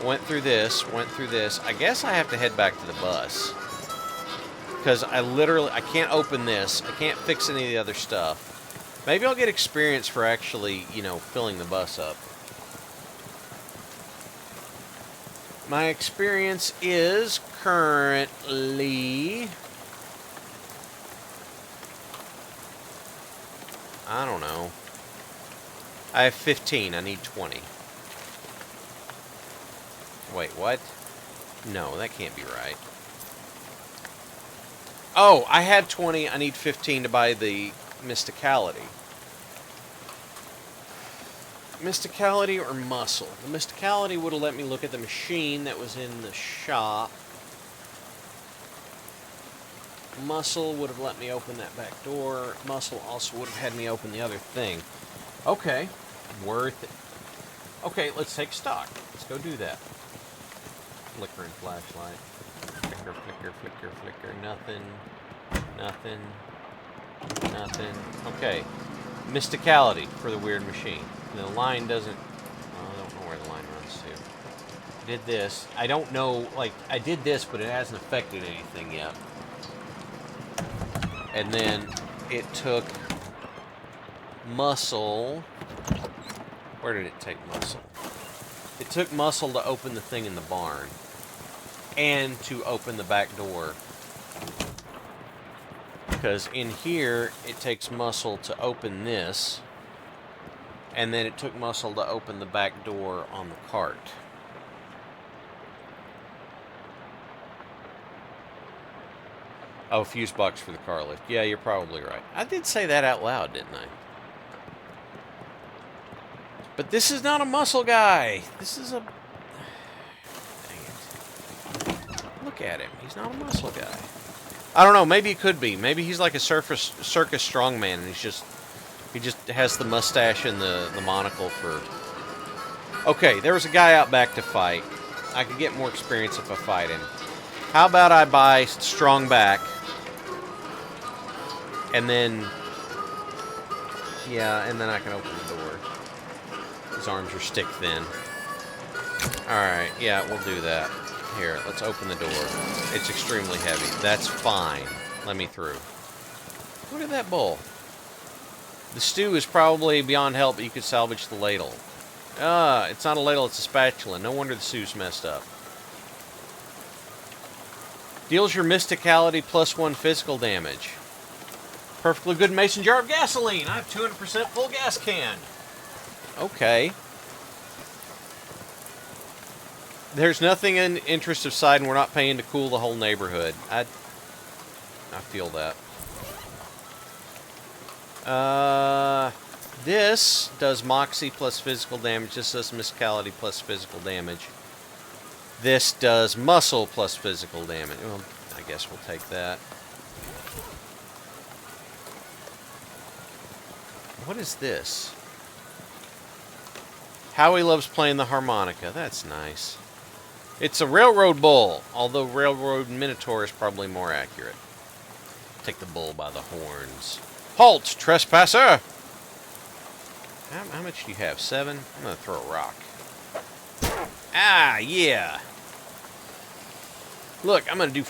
Went through this. Went through this. I guess I have to head back to the bus. Because I can't open this. I can't fix any of the other stuff. Maybe I'll get experience for actually, you know, filling the bus up. My experience is currently... I don't know. I have 15. I need 20. Wait, what? No, that can't be right. Oh, I had 20. I need 15 to buy the Mysticality. Mysticality or Muscle? The Mysticality would have let me look at the machine that was in the shop. Muscle would have let me open that back door. Muscle also would have had me open the other thing. Okay. Worth it. Okay, let's take stock. Let's go do that. Flickering flashlight. Flicker, flicker, flicker, flicker. Nothing. Nothing. Nothing. Okay. Mysticality for the weird machine. The line doesn't... Well, I don't know where the line runs to. Did this. I don't know... Like, I did this, but it hasn't affected anything yet. And then it took Muscle. Where did it take Muscle? It took Muscle to open the thing in the barn. And to open the back door. Because in here, it takes Muscle to open this. And then it took Muscle to open the back door on the cart. Oh, fuse box for the car lift. Yeah, you're probably right. I did say that out loud, didn't I? But this is not a muscle guy. This is a... Dang it. Look at him. He's not a muscle guy. I don't know. Maybe he could be. Maybe he's like a circus strongman, and he just has the mustache and the monocle for... Okay, there was a guy out back to fight. I could get more experience if I fight him. How about I buy strong back? And then... Yeah, and then I can open the door. His arms are stick thin. Alright, yeah, we'll do that. Here, let's open the door. It's extremely heavy. That's fine. Let me through. Look at that bowl. The stew is probably beyond help, but you could salvage the ladle. It's not a ladle, it's a spatula. No wonder the stew's messed up. Deals your Mysticality +1 physical damage. Perfectly good mason jar of gasoline. I have 200% full gas can. Okay. There's nothing in interest of side, and we're not paying to cool the whole neighborhood. I feel that. This does Moxie plus physical damage. This does Mysticality plus physical damage. This does Muscle plus physical damage. Well, I guess we'll take that. What is this? Howie loves playing the harmonica. That's nice. It's a railroad bull, although railroad minotaur is probably more accurate. Take the bull by the horns. Halt, trespasser! How much do you have? 7? I'm going to throw a rock. Ah, yeah. Look, I'm going to do...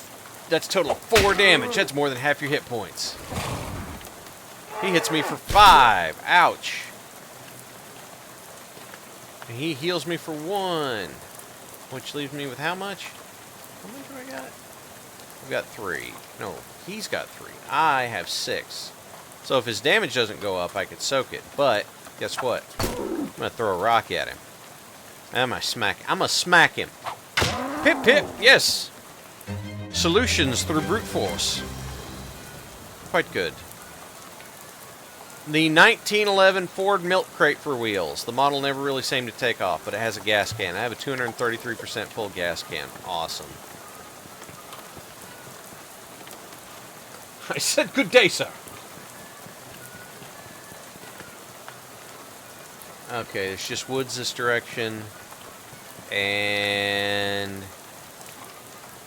That's a total of 4 damage. That's more than half your hit points. He hits me for 5. Ouch. And he heals me for 1. Which leaves me with how much? How much do I got? I've got 3. No, he's got 3. I have 6. So if his damage doesn't go up, I could soak it. But, guess what? I'm going to throw a rock at him. I'm going to smack him. Pip, pip, yes. Solutions through brute force. Quite good. The 1911 Ford milk crate for wheels. The model never really seemed to take off, but it has a gas can. I have a 233% full gas can. Awesome. I said good day, sir. Okay, there's just woods this direction. And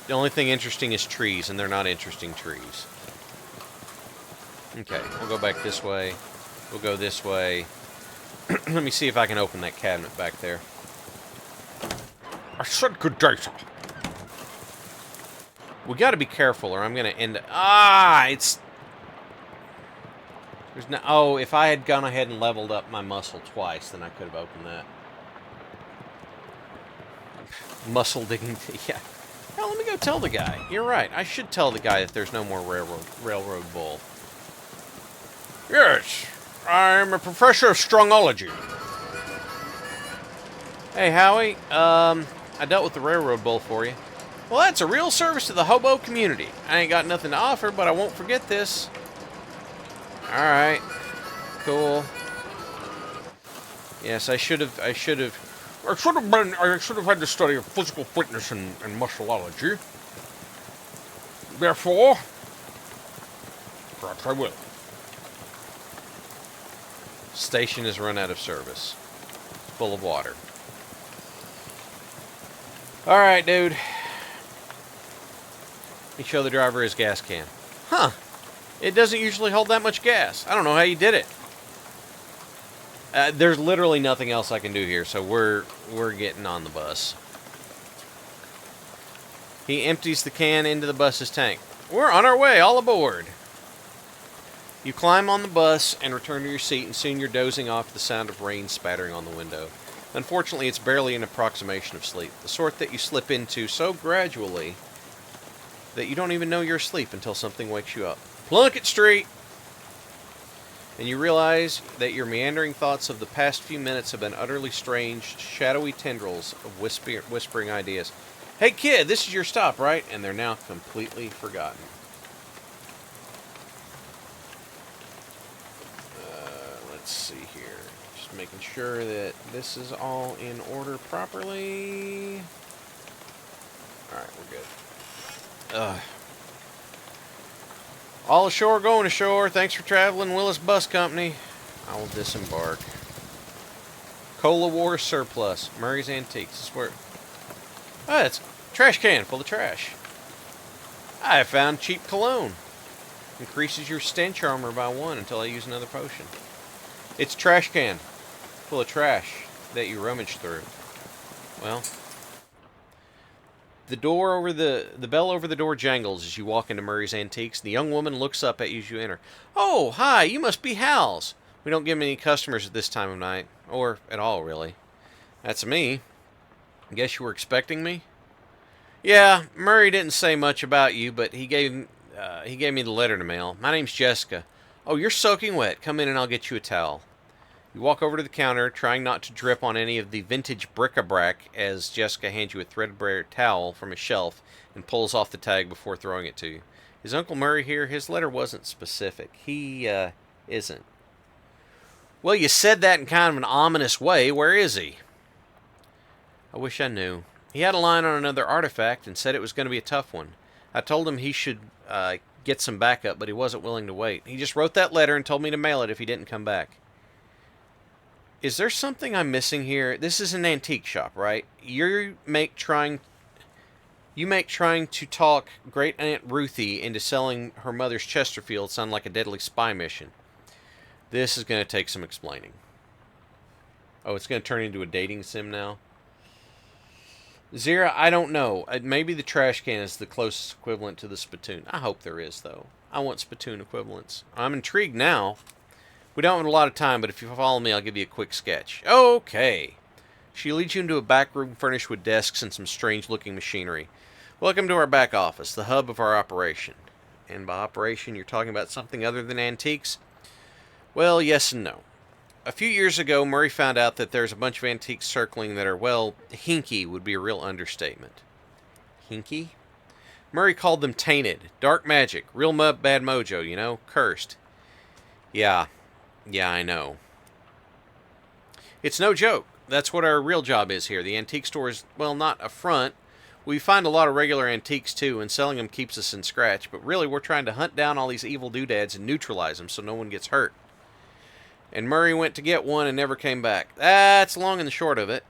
the only thing interesting is trees, and they're not interesting trees. Okay, we'll go back this way. We'll go this way. Let me see if I can open that cabinet back there. I said good day, sir. We got to be careful, or I'm going to end up... it's... There's no... Oh, if I had gone ahead and leveled up my muscle twice, then I could have opened that. Muscle digging... Yeah. Hell, let me go tell the guy. You're right. I should tell the guy that there's no more railroad bull. Yes, I'm a professor of strongology. Hey, Howie. I dealt with the railroad bull for you. Well, that's a real service to the hobo community. I ain't got nothing to offer, but I won't forget this. Alright. Cool. Yes, I should have had to study physical fitness and muscleology. Therefore, perhaps I will. Station has run out of service. Full of water. Alright, dude. He showed the driver his gas can. Huh. It doesn't usually hold that much gas. I don't know how you did it. There's literally nothing else I can do here, so we're getting on the bus. He empties the can into the bus's tank. We're on our way, all aboard. You climb on the bus and return to your seat, and soon you're dozing off to the sound of rain spattering on the window. Unfortunately, it's barely an approximation of sleep, the sort that you slip into so gradually that you don't even know you're asleep until something wakes you up. Plunkett Street! And you realize that your meandering thoughts of the past few minutes have been utterly strange, shadowy tendrils of whispering ideas. Hey kid, this is your stop, right? And they're now completely forgotten. Let's see here. Just making sure that this is all in order properly. Alright, we're good. All ashore, going ashore. Thanks for traveling, Willis Bus Company. I will disembark. Cola War surplus. Murray's Antiques. This where... Oh, it's a trash can full of trash. I found cheap cologne. Increases your stench armor by 1 until I use another potion. It's a trash can full of trash that you rummage through. Well... The bell over the door jangles as you walk into Murray's Antiques. The young woman looks up at you as you enter. Oh, hi, you must be Hal's. We don't get many customers at this time of night. Or at all, really. That's me. I guess you were expecting me? Yeah, Murray didn't say much about you, but he gave me the letter to mail. My name's Jessica. Oh, you're soaking wet. Come in and I'll get you a towel. You walk over to the counter, trying not to drip on any of the vintage bric-a-brac as Jessica hands you a threadbare towel from a shelf and pulls off the tag before throwing it to you. Is Uncle Murray here? His letter wasn't specific. He, isn't. Well, you said that in kind of an ominous way. Where is he? I wish I knew. He had a line on another artifact and said it was going to be a tough one. I told him he should get some backup, but he wasn't willing to wait. He just wrote that letter and told me to mail it if he didn't come back. Is there something I'm missing here? This is an antique shop, right? You make trying to talk Great Aunt Ruthie into selling her mother's Chesterfield sound like a deadly spy mission. This is going to take some explaining. Oh, it's going to turn into a dating sim now? Zira, I don't know. Maybe the trash can is the closest equivalent to the spittoon. I hope there is, though. I want spittoon equivalents. I'm intrigued now. We don't have a lot of time, but if you follow me, I'll give you a quick sketch. Okay. She leads you into a back room furnished with desks and some strange-looking machinery. Welcome to our back office, the hub of our operation. And by operation, you're talking about something other than antiques? Well, yes and no. A few years ago, Murray found out that there's a bunch of antiques circling that are, well, hinky would be a real understatement. Hinky? Murray called them tainted, dark magic, real bad mojo, you know, cursed. Yeah. Yeah, I know. It's no joke. That's what our real job is here. The antique store is, well, not a front. We find a lot of regular antiques too, and selling them keeps us in scratch. But really, we're trying to hunt down all these evil doodads and neutralize them so no one gets hurt. And Murray went to get one and never came back. That's long and the short of it.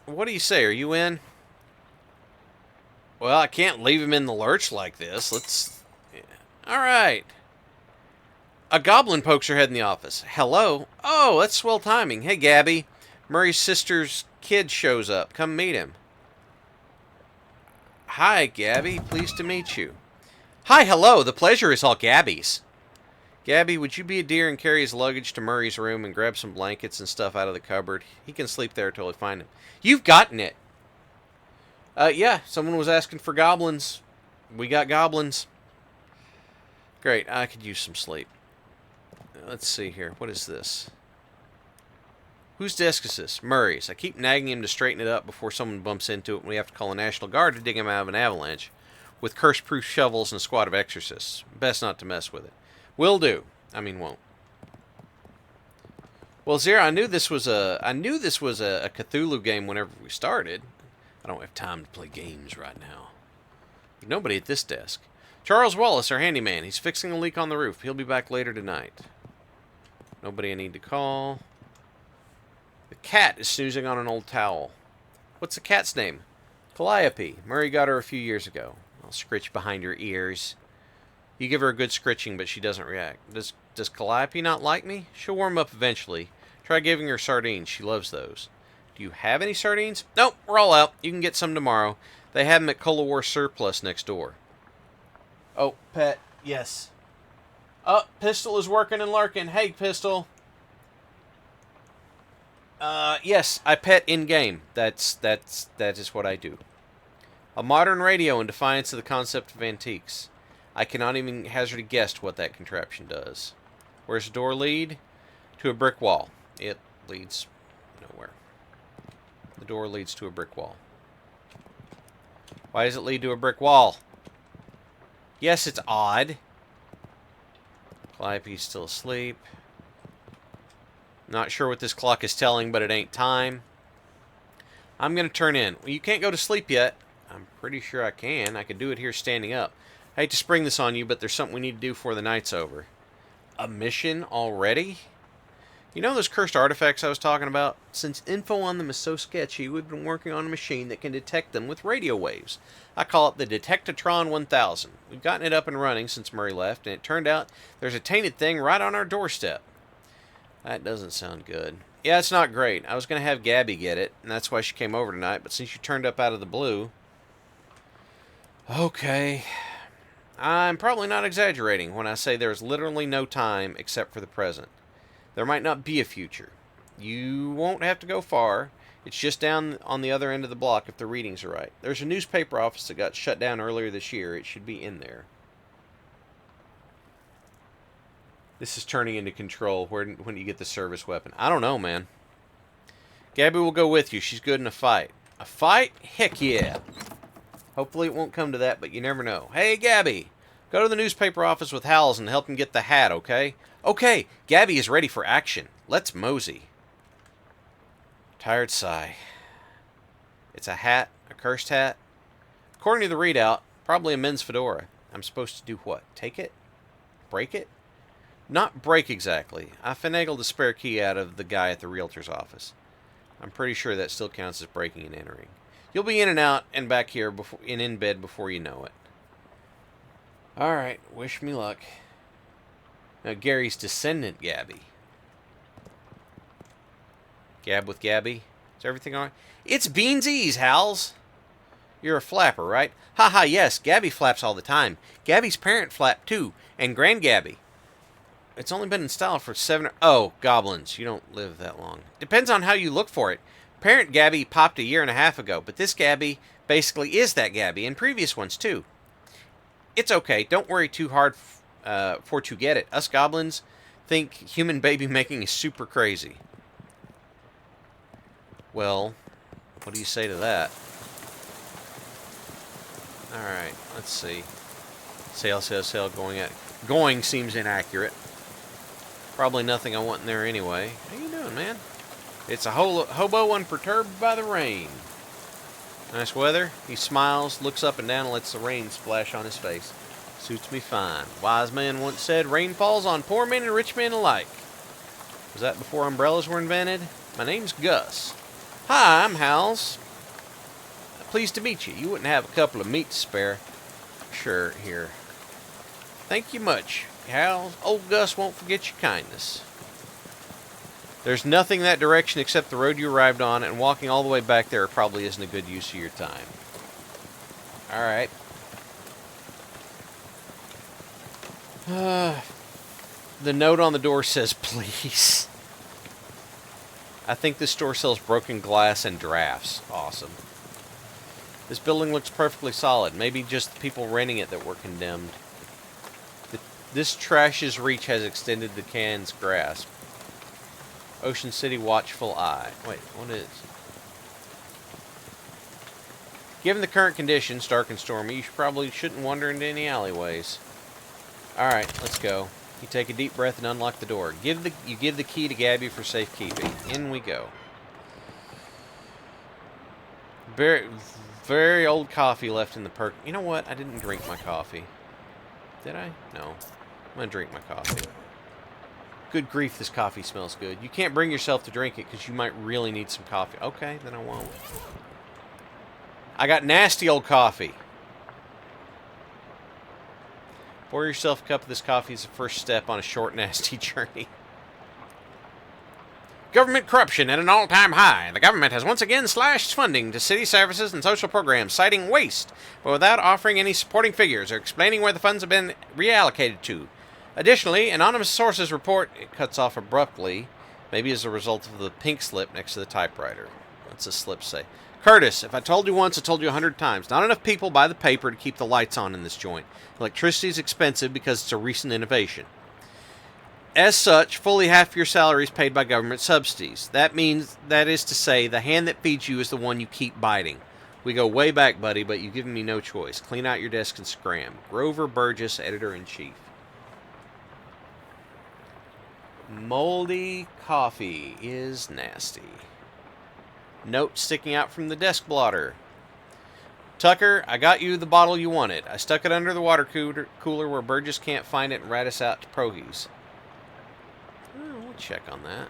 What do you say? Are you in? Well, I can't leave him in the lurch like this. Let's... Yeah. All right. A goblin pokes her head in the office. Hello? Oh, that's swell timing. Hey, Gabby. Murray's sister's kid shows up. Come meet him. Hi, Gabby. Pleased to meet you. Hi, hello. The pleasure is all Gabby's. Gabby, would you be a dear and carry his luggage to Murray's room and grab some blankets and stuff out of the cupboard? He can sleep there till we find him. You've gotten it. Yeah, someone was asking for goblins. We got goblins. Great, I could use some sleep. Let's see here. What is this? Whose desk is this? Murray's. I keep nagging him to straighten it up before someone bumps into it and we have to call the National Guard to dig him out of an avalanche with curse-proof shovels and a squad of exorcists. Best not to mess with it. Will do. I mean, won't. Well, Zira, I knew this was a Cthulhu game whenever we started. I don't have time to play games right now. Nobody at this desk. Charles Wallace, our handyman. He's fixing a leak on the roof. He'll be back later tonight. Nobody I need to call. The cat is snoozing on an old towel. What's the cat's name? Calliope. Murray got her a few years ago. I'll scritch behind her ears. You give her a good scritching, but she doesn't react. Does Calliope not like me? She'll warm up eventually. Try giving her sardines. She loves those. Do you have any sardines? Nope, we're all out. You can get some tomorrow. They have them at Cola War Surplus next door. Oh, Pet. Yes. Oh, Pistol is working and lurking. Hey, Pistol. Yes, I pet in-game. That is what I do. A modern radio in defiance of the concept of antiques. I cannot even hazard a guess what that contraption does. Where's the door lead? To a brick wall. It leads nowhere. The door leads to a brick wall. Why does it lead to a brick wall? Yes, it's odd. Calliope's still asleep. Not sure what this clock is telling, but it ain't time. I'm going to turn in. Well, you can't go to sleep yet. I'm pretty sure I can. I can do it here standing up. I hate to spring this on you, but there's something we need to do before the night's over. A mission already? You know those cursed artifacts I was talking about? Since info on them is so sketchy, we've been working on a machine that can detect them with radio waves. I call it the Detectatron 1000. We've gotten it up and running since Murray left, and it turned out there's a tainted thing right on our doorstep. That doesn't sound good. Yeah, it's not great. I was going to have Gabby get it, and that's why she came over tonight, but since you turned up out of the blue... Okay... I'm probably not exaggerating when I say there's literally no time except for the present. There might not be a future. You won't have to go far. It's just down on the other end of the block if the readings are right. There's a newspaper office that got shut down earlier this year. It should be in there. This is turning into Control when you get the service weapon. I don't know, man. Gabby will go with you. She's good in a fight. A fight? Heck yeah. Hopefully it won't come to that, but you never know. Hey, Gabby! Go to the newspaper office with Hals and help him get the hat, okay? Okay, Gabby is ready for action. Let's mosey. Tired sigh. It's a hat, a cursed hat. According to the readout, probably a men's fedora. I'm supposed to do what? Take it? Break it? Not break exactly. I finagled the spare key out of the guy at the realtor's office. I'm pretty sure that still counts as breaking and entering. You'll be in and out and back here before, and in bed before you know it. Alright, wish me luck. Now, Gary's descendant, Gabby. Gab with Gabby? Is everything alright? It's Beansies, Hals! You're a flapper, right? Haha, yes, Gabby flaps all the time. Gabby's parent flapped too, and Grand Gabby. It's only been in style for 7 or... Oh, goblins. You don't live that long. Depends on how you look for it. Parent Gabby popped a year and a half ago, but this Gabby basically is that Gabby, and previous ones too. It's okay. Don't worry too hard for to get it. Us goblins think human baby making is super crazy. Well, what do you say to that? Alright, let's see. Sail, sail, sail, going seems inaccurate. Probably nothing I want in there anyway. How you doing, man? It's a hobo unperturbed by the rain. Nice weather. He smiles, looks up and down, and lets the rain splash on his face. Suits me fine. Wise man once said, rain falls on poor men and rich men alike. Was that before umbrellas were invented? My name's Gus. Hi, I'm Hal's. Pleased to meet you. You wouldn't have a couple of meat to spare. Sure, here. Thank you much, Hal. Old Gus won't forget your kindness. There's nothing that direction except the road you arrived on, and walking all the way back there probably isn't a good use of your time. Alright. The note on the door says, please. I think this store sells broken glass and drafts. Awesome. This building looks perfectly solid. Maybe just the people renting it that were condemned. This trash's reach has extended the can's grasp. Ocean City watchful eye. Wait, what is? Given the current conditions, dark and stormy, you probably shouldn't wander into any alleyways. Alright, let's go. You take a deep breath and unlock the door. You give the key to Gabby for safekeeping. In we go. Very old coffee left in the perk. You know what? I didn't drink my coffee. Did I? No. I'm going to drink my coffee. Good grief, this coffee smells good. You can't bring yourself to drink it because you might really need some coffee. Okay, then I won't. I got nasty old coffee. Pour yourself a cup of this coffee as the first step on a short, nasty journey. Government corruption at an all-time high. The government has once again slashed funding to city services and social programs, citing waste, but without offering any supporting figures or explaining where the funds have been reallocated to. Additionally, anonymous sources report it cuts off abruptly, maybe as a result of the pink slip next to the typewriter. What's the slip say? Curtis, if I told you once, I told you 100 times. Not enough people buy the paper to keep the lights on in this joint. Electricity is expensive because it's a recent innovation. As such, fully half your salary is paid by government subsidies. That is to say, the hand that feeds you is the one you keep biting. We go way back, buddy, but you've given me no choice. Clean out your desk and scram. Grover Burgess, Editor-in-Chief. Moldy coffee is nasty. Note sticking out from the desk blotter. Tucker, I got you the bottle you wanted. I stuck it under the water cooler where Burgess can't find it and rat us out to Progies. We'll check on that.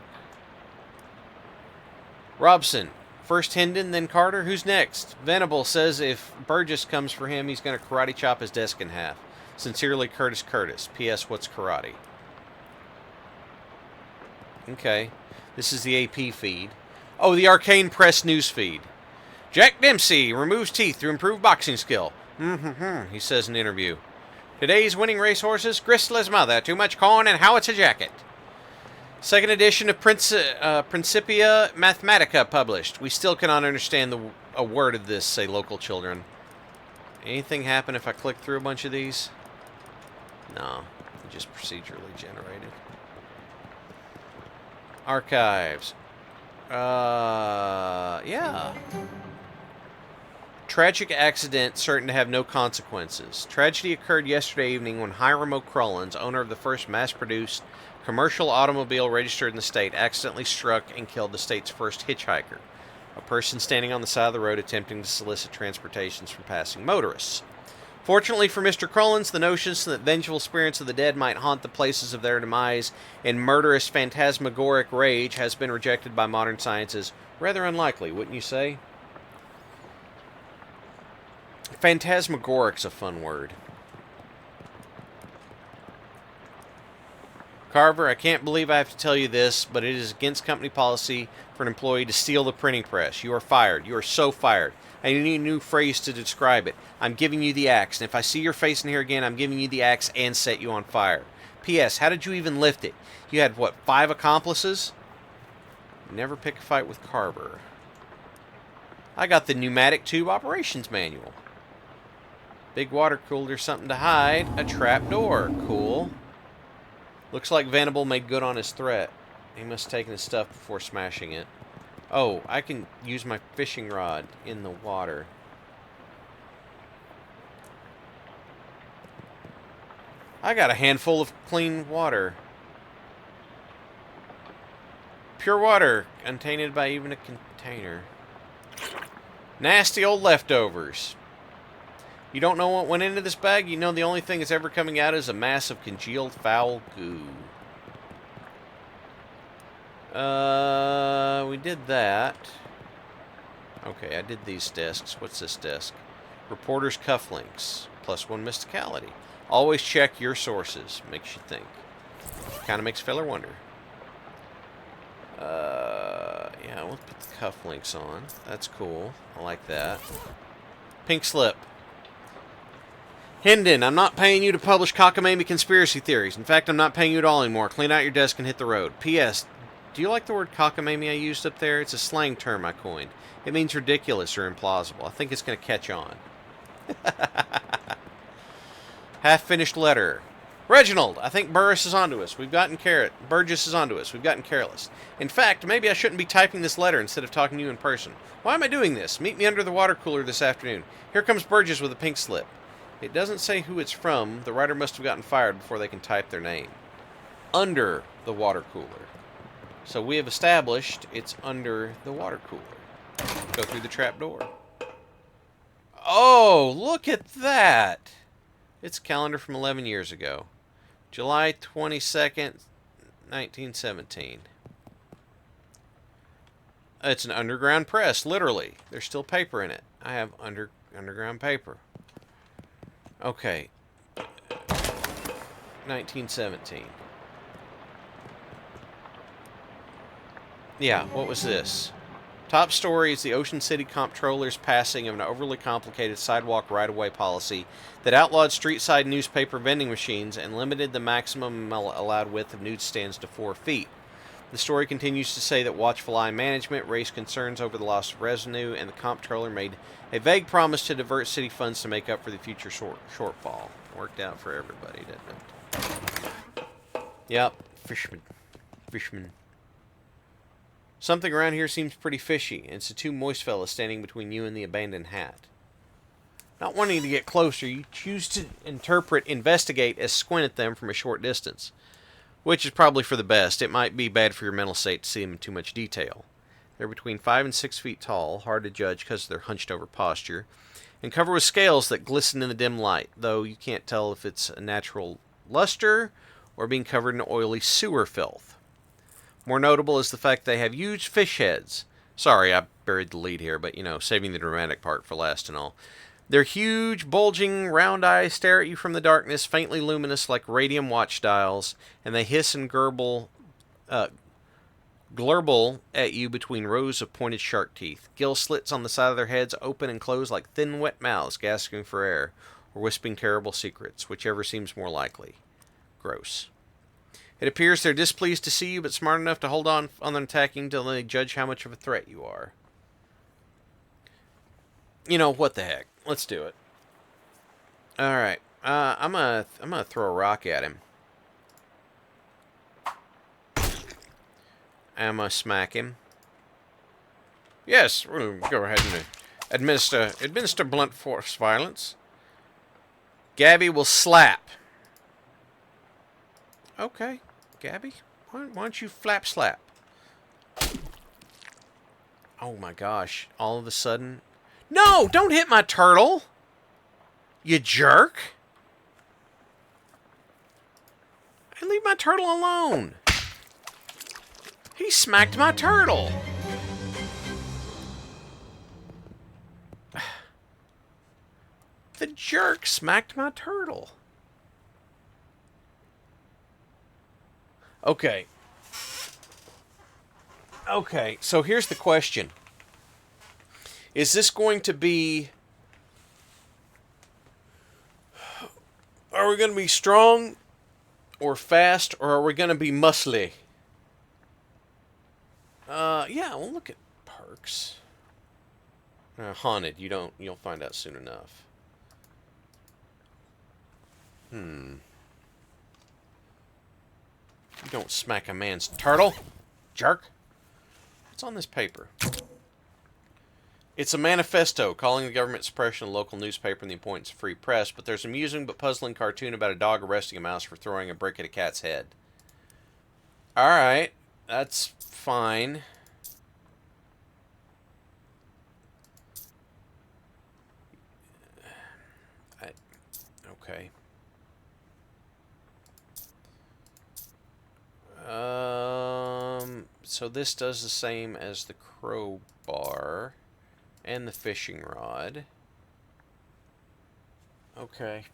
Robson, first Hendon, then Carter. Who's next? Venable says if Burgess comes for him, he's going to karate chop his desk in half. Sincerely, Curtis. P.S. What's karate? Okay. This is the AP feed. Oh, the Arcane Press news feed. Jack Dempsey removes teeth to improve boxing skill. He says in interview. Today's winning racehorses, Gristle's mother, too much corn and howitzer jacket. Second edition of Principia Mathematica published. We still cannot understand a word of this, say local children. Anything happen if I click through a bunch of these? No, just procedurally generated. Archives. Yeah. Tragic accident certain to have no consequences. Tragedy occurred yesterday evening when Hiram O'Crollins, owner of the first mass-produced commercial automobile registered in the state, accidentally struck and killed the state's first hitchhiker, a person standing on the side of the road attempting to solicit transportations from passing motorists. Fortunately for Mr. Crollins, the notion that vengeful spirits of the dead might haunt the places of their demise in murderous phantasmagoric rage has been rejected by modern science as rather unlikely, wouldn't you say? Phantasmagoric's a fun word. Carver, I can't believe I have to tell you this, but it is against company policy for an employee to steal the printing press. You are fired. You are so fired. I need a new phrase to describe it. I'm giving you the axe, and if I see your face in here again, I'm giving you the axe and set you on fire. P.S. How did you even lift it? You had, what, 5 accomplices? Never pick a fight with Carver. I got the pneumatic tube operations manual. Big water cooler, something to hide. A trap door. Cool. Looks like Venable made good on his threat. He must have taken his stuff before smashing it. Oh, I can use my fishing rod in the water. I got a handful of clean water. Pure water, untainted by even a container. Nasty old leftovers. You don't know what went into this bag? You know the only thing that's ever coming out is a mass of congealed foul goo. We did that. Okay, I did these desks. What's this desk? Reporter's cufflinks. +1 mysticality. Always check your sources. Makes you think. Kind of makes a fella wonder. Yeah, we'll put the cufflinks on. That's cool. I like that. Pink slip. Hendon, I'm not paying you to publish cockamamie conspiracy theories. In fact, I'm not paying you at all anymore. Clean out your desk and hit the road. P.S. Do you like the word cockamamie I used up there? It's a slang term I coined. It means ridiculous or implausible. I think it's going to catch on. Half-finished letter. Reginald, I think Burris is onto us. Burgess is onto us. We've gotten careless. In fact, maybe I shouldn't be typing this letter instead of talking to you in person. Why am I doing this? Meet me under the water cooler this afternoon. Here comes Burgess with a pink slip. It doesn't say who it's from. The writer must have gotten fired before they can type their name. Under the water cooler. So we have established it's under the water cooler. Go through the trap door. Oh, look at that! It's a calendar from 11 years ago. July 22nd, 1917. It's an underground press, literally. There's still paper in it. I have underground paper. Okay. 1917. Yeah, what was this? Top story is the Ocean City Comptroller's passing of an overly complicated sidewalk right-of-way policy that outlawed street-side newspaper vending machines and limited the maximum allowed width of newsstands to 4 feet. The story continues to say that watchful eye management raised concerns over the loss of revenue, and the comptroller made a vague promise to divert city funds to make up for the future shortfall. Worked out for everybody, didn't it? Yep, Fishman. Something around here seems pretty fishy, and it's the 2 moist fellas standing between you and the abandoned hat. Not wanting to get closer, you choose to investigate as squint at them from a short distance. Which is probably for the best. It might be bad for your mental state to see them in too much detail. They're between 5 and 6 feet tall, hard to judge because of their hunched-over posture, and covered with scales that glisten in the dim light, though you can't tell if it's a natural luster or being covered in oily sewer filth. More notable is the fact they have huge fish heads. Sorry, I buried the lead here, but, saving the dramatic part for last and all. Their huge, bulging, round eyes stare at you from the darkness, faintly luminous like radium watch dials, and they hiss and glurble at you between rows of pointed shark teeth. Gill slits on the side of their heads open and close like thin, wet mouths gasping for air, or whispering terrible secrets, whichever seems more likely. Gross. It appears they're displeased to see you, but smart enough to hold on attacking until they judge how much of a threat you are. What the heck? Let's do it. Alright. I'm gonna throw a rock at him. I'm gonna smack him. Yes, we'll go ahead and administer blunt force violence. Gabby will slap. Okay, Gabby. Why don't you flap slap? Oh my gosh. All of a sudden... No! Don't hit my turtle! You jerk! Hey, leave my turtle alone! He smacked my turtle! The jerk smacked my turtle. Okay. Okay, so here's the question. Is this going to be... Are we going to be strong or fast, or are we going to be muscly? Yeah, we'll look at perks. Haunted, you'll find out soon enough. You don't smack a man's turtle, jerk. What's on this paper? It's a manifesto calling the government suppression of local newspaper and the importance of free press, but there's an amusing but puzzling cartoon about a dog arresting a mouse for throwing a brick at a cat's head. Alright. That's fine. Okay. So this does the same as the crowbar and the fishing rod. Okay.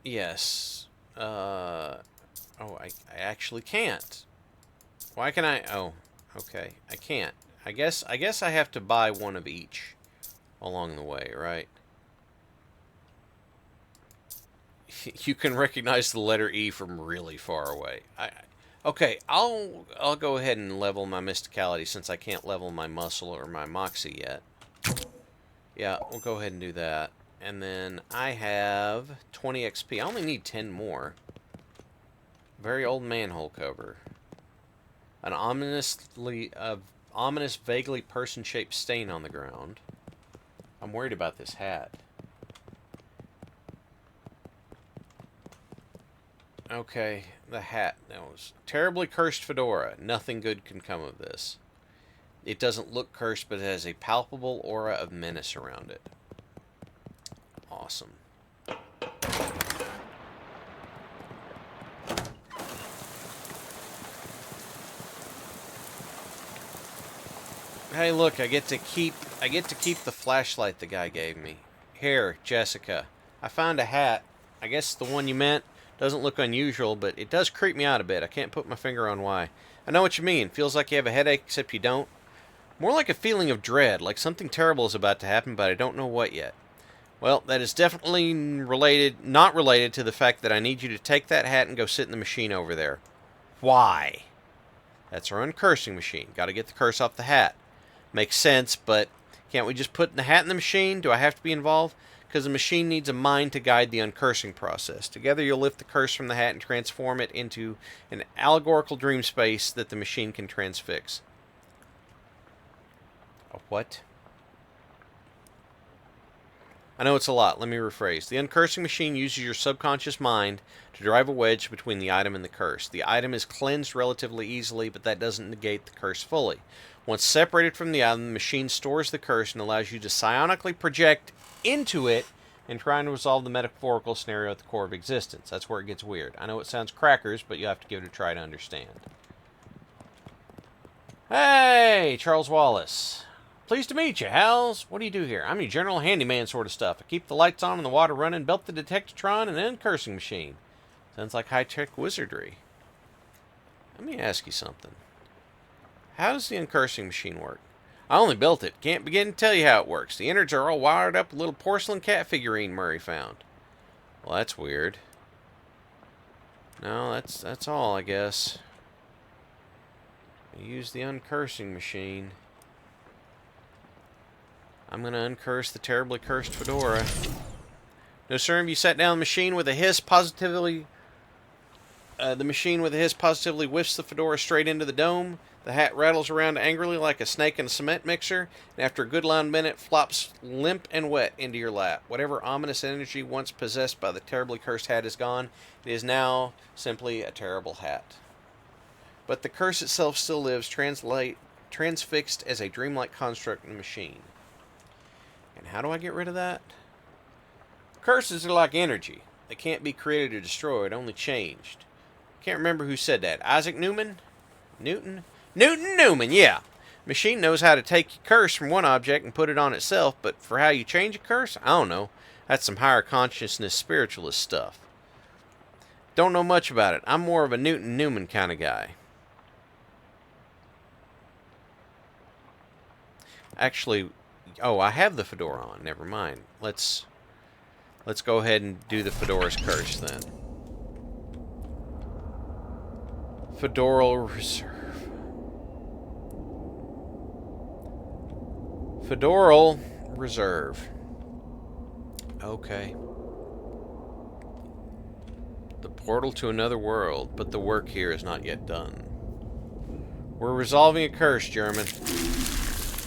Yes. Oh, I actually can't. Why can I? Oh, okay. I can't. I guess I have to buy one of each along the way, right? You can recognize the letter E from really far away. Okay, I'll go ahead and level my mysticality since I can't level my muscle or my moxie yet. Yeah, we'll go ahead and do that. And then I have 20 XP. I only need 10 more. Very old manhole cover. An ominous, vaguely person-shaped stain on the ground. I'm worried about this hat. Okay, the hat. That was terribly cursed fedora. Nothing good can come of this. It doesn't look cursed, but it has a palpable aura of menace around it. Awesome. Hey, look, I get to keep the flashlight the guy gave me. Here, Jessica. I found a hat. I guess the one you meant. Doesn't look unusual, but it does creep me out a bit. I can't put my finger on why. I know what you mean. Feels like you have a headache, except you don't. More like a feeling of dread, like something terrible is about to happen, but I don't know what yet. Well, that is definitely not related to the fact that I need you to take that hat and go sit in the machine over there. Why? That's our uncursing machine. Got to get the curse off the hat. Makes sense, but can't we just put the hat in the machine? Do I have to be involved? Because the machine needs a mind to guide the uncursing process. Together you'll lift the curse from the hat and transform it into an allegorical dream space that the machine can transfix. A what? I know it's a lot. Let me rephrase. The uncursing machine uses your subconscious mind to drive a wedge between the item and the curse. The item is cleansed relatively easily, but that doesn't negate the curse fully. Once separated from the item, the machine stores the curse and allows you to psionically project into it and try and resolve the metaphorical scenario at the core of existence. That's where it gets weird. I know it sounds crackers, but you have to give it a try to understand. Hey, Charles Wallace. Pleased to meet you, Hals. What do you do here? I'm your general handyman sort of stuff. I keep the lights on and the water running, belt the detectatron, and then cursing machine. Sounds like high-tech wizardry. Let me ask you something. How does the uncursing machine work? I only built it. Can't begin to tell you how it works. The innards are all wired up with a little porcelain cat figurine Murray found. Well, that's weird. No, that's all, I guess. I use the uncursing machine. I'm going to uncurse the terribly cursed fedora. No sooner have you sat down the machine with a hiss positively... the machine with a hiss positively whiffs the fedora straight into the dome. The hat rattles around angrily like a snake in a cement mixer, and after a good long minute, flops limp and wet into your lap. Whatever ominous energy once possessed by the terribly cursed hat is gone. It is now simply a terrible hat. But the curse itself still lives, transfixed as a dreamlike construct in the machine. And how do I get rid of that? Curses are like energy. They can't be created or destroyed, only changed. Can't remember who said that. Isaac Newman? Newton, yeah. Machine knows how to take your curse from one object and put it on itself, but for how you change a curse, I don't know. That's some higher consciousness spiritualist stuff. Don't know much about it. I'm more of a Newton-Newman kind of guy. Actually, oh, I have the fedora on. Never mind. Let's go ahead and do the fedora's curse then. Fedoral Reserve. Fedoral Reserve. Okay. The portal to another world, but the work here is not yet done. We're resolving a curse, German.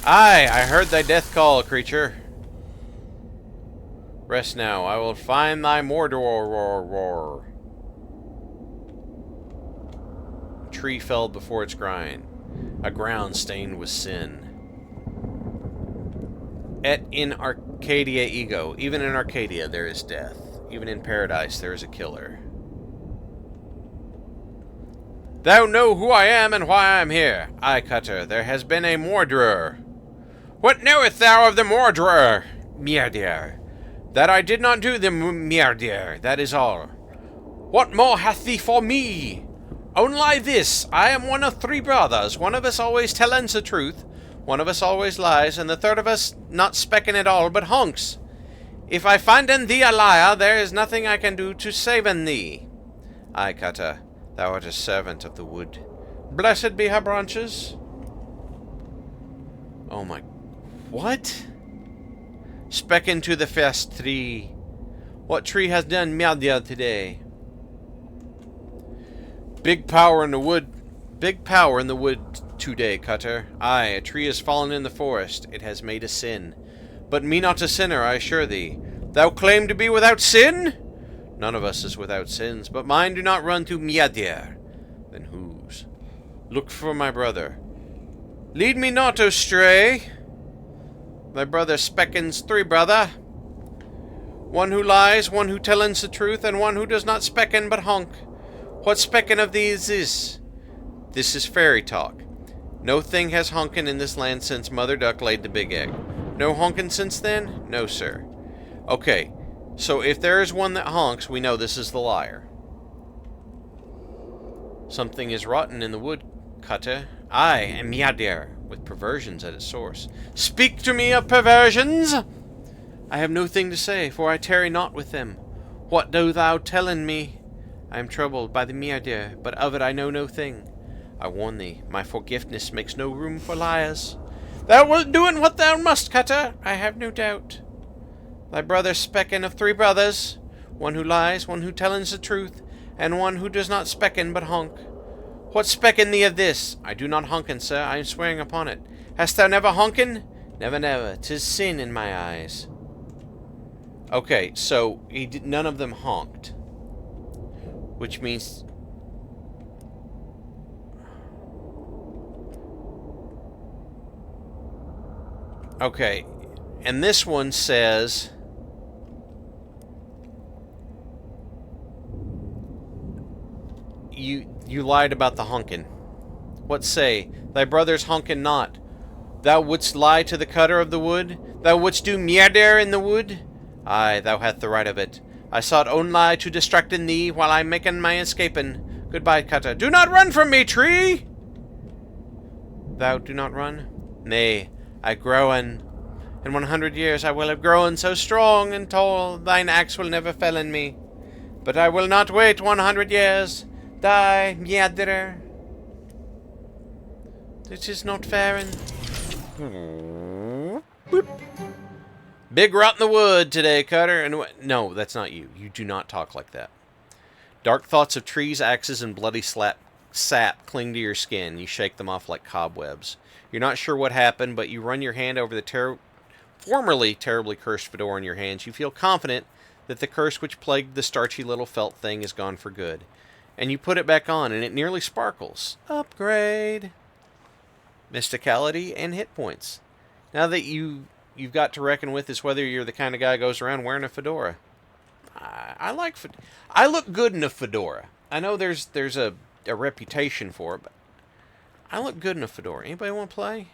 Aye, I heard thy death call, creature. Rest now. I will find thy Mordor. Tree felled before its grind. A ground stained with sin. Et in Arcadia ego. Even in Arcadia there is death. Even in paradise there is a killer. Thou know who I am and why I am here. Aye, Cutter, there has been a Mordor. What knowest thou of the Mordor? Mierdir. That I did not do the Mierdir, that is all. What more hath thee for me? Only this, I am one of 3 brothers. One of us always tellins the truth, one of us always lies, and the third of us not specking at all, but honks. If I find in thee a liar, there is nothing I can do to save in thee. Aye, Cutter, thou art a servant of the wood. Blessed be her branches. Oh my... What? Speck into the first tree. What tree has done Mierdir today? Big power in the wood. Big power in the wood today, Cutter. Aye, a tree has fallen in the forest. It has made a sin. But me not a sinner, I assure thee. Thou claim to be without sin? None of us is without sins, but mine do not run to Mierdir. Then whose? Look for my brother. Lead me not astray. Thy brother speckins 3 brother. One who lies, one who tellins the truth, and one who does not specken but honk. What speckin of these is? This is fairy talk. No thing has honkin in this land since Mother Duck laid the big egg. No honkin since then? No, sir. Okay, so if there is one that honks, we know this is the liar. Something is rotten in the wood, Cutter. Aye, and Mierdir, with perversions at its source. Speak to me of perversions! I have no thing to say, for I tarry not with them. What do thou tellin me? I am troubled by the Mierdir, but of it I know no thing. I warn thee, my forgiveness makes no room for liars. Thou wilt doing what thou must, Cutter, I have no doubt. Thy brother specken of 3 brothers, one who lies, one who tellins the truth, and one who does not specken but honk. What specken thee of this? I do not honkin, sir, I am swearing upon it. Hast thou never honkin? Never, never. 'Tis sin in my eyes. Okay, so none of them honked. Which means... Okay, and this one says... You lied about the honkin'. What say? Thy brother's honkin' not. Thou wouldst lie to the Cutter of the wood? Thou wouldst do Mierdir in the wood? Aye, thou hast the right of it. I sought only to distract in thee while I makin' my escapin'. Goodbye, Cutter. Do not run from me, tree! Thou do not run? Nay, I growen. In 100 years I will have grown so strong and tall, thine axe will never fell in me. But I will not wait 100 years. Die, Mierdir. It is not fair and... Boop. Big rot in the wood today, Cutter. And no, that's not you. You do not talk like that. Dark thoughts of trees, axes, and bloody sap cling to your skin. You shake them off like cobwebs. You're not sure what happened, but you run your hand over the formerly terribly cursed fedora in your hands. You feel confident that the curse which plagued the starchy little felt thing is gone for good. And you put it back on, and it nearly sparkles. Upgrade. Mysticality and hit points. Now that you've got to reckon with is whether you're the kind of guy who goes around wearing a fedora. I look good in a fedora. I know there's a reputation for it, but I look good in a fedora. Anybody want to play?